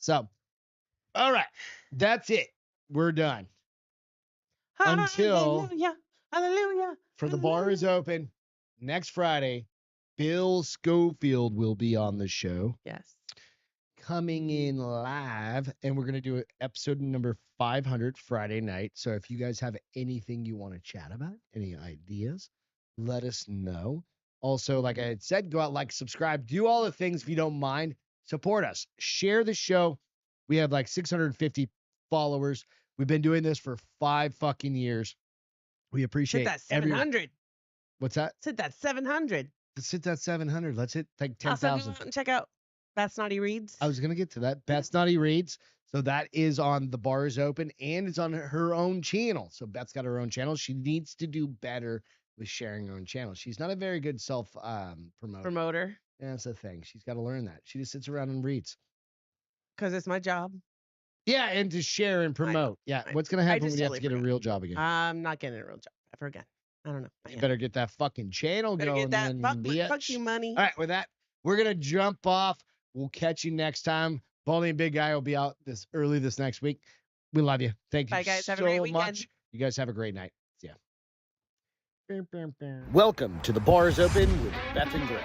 All right, that's it. We're done. Until Hallelujah. for the bar is open next Friday. Bill Schofield will be on the show. Yes. Coming in live, and we're going to do episode number 500 Friday night. So if you guys have anything you want to chat about, any ideas, let us know. Also, like I had said, go out, like, subscribe, do all the things if you don't mind. Support us. Share the show. We have like 650 followers. We've been doing this for 5 fucking years. We appreciate Hit that everyone. 700. What's that? Hit that 700. Let's hit that 700. Let's hit like Also, go 10,000. out and check out That's Naughty Reads. I was going to get to that. Beth's Naughty Reads. So that is on The Bar is Open, and it's on her own channel. So Beth's got her own channel. She needs to do better with sharing her own channel. She's not a very good promoter. Yeah, that's the thing. She's got to learn that. She just sits around and reads. Because it's my job. Yeah, and to share and promote. What's going to happen when you have to get a real job again? I'm not getting a real job ever again. I don't know. You better get that fucking channel Better going. get that then, fuck you money. All right, with that, we're going to jump off. We'll catch you next time. Baldy and Big Guy will be out this next week. We love you. Thank you Bye, guys. Have a so great weekend. much. You guys have a great night. See ya. Welcome to The Bar is Open with Beth and Greg.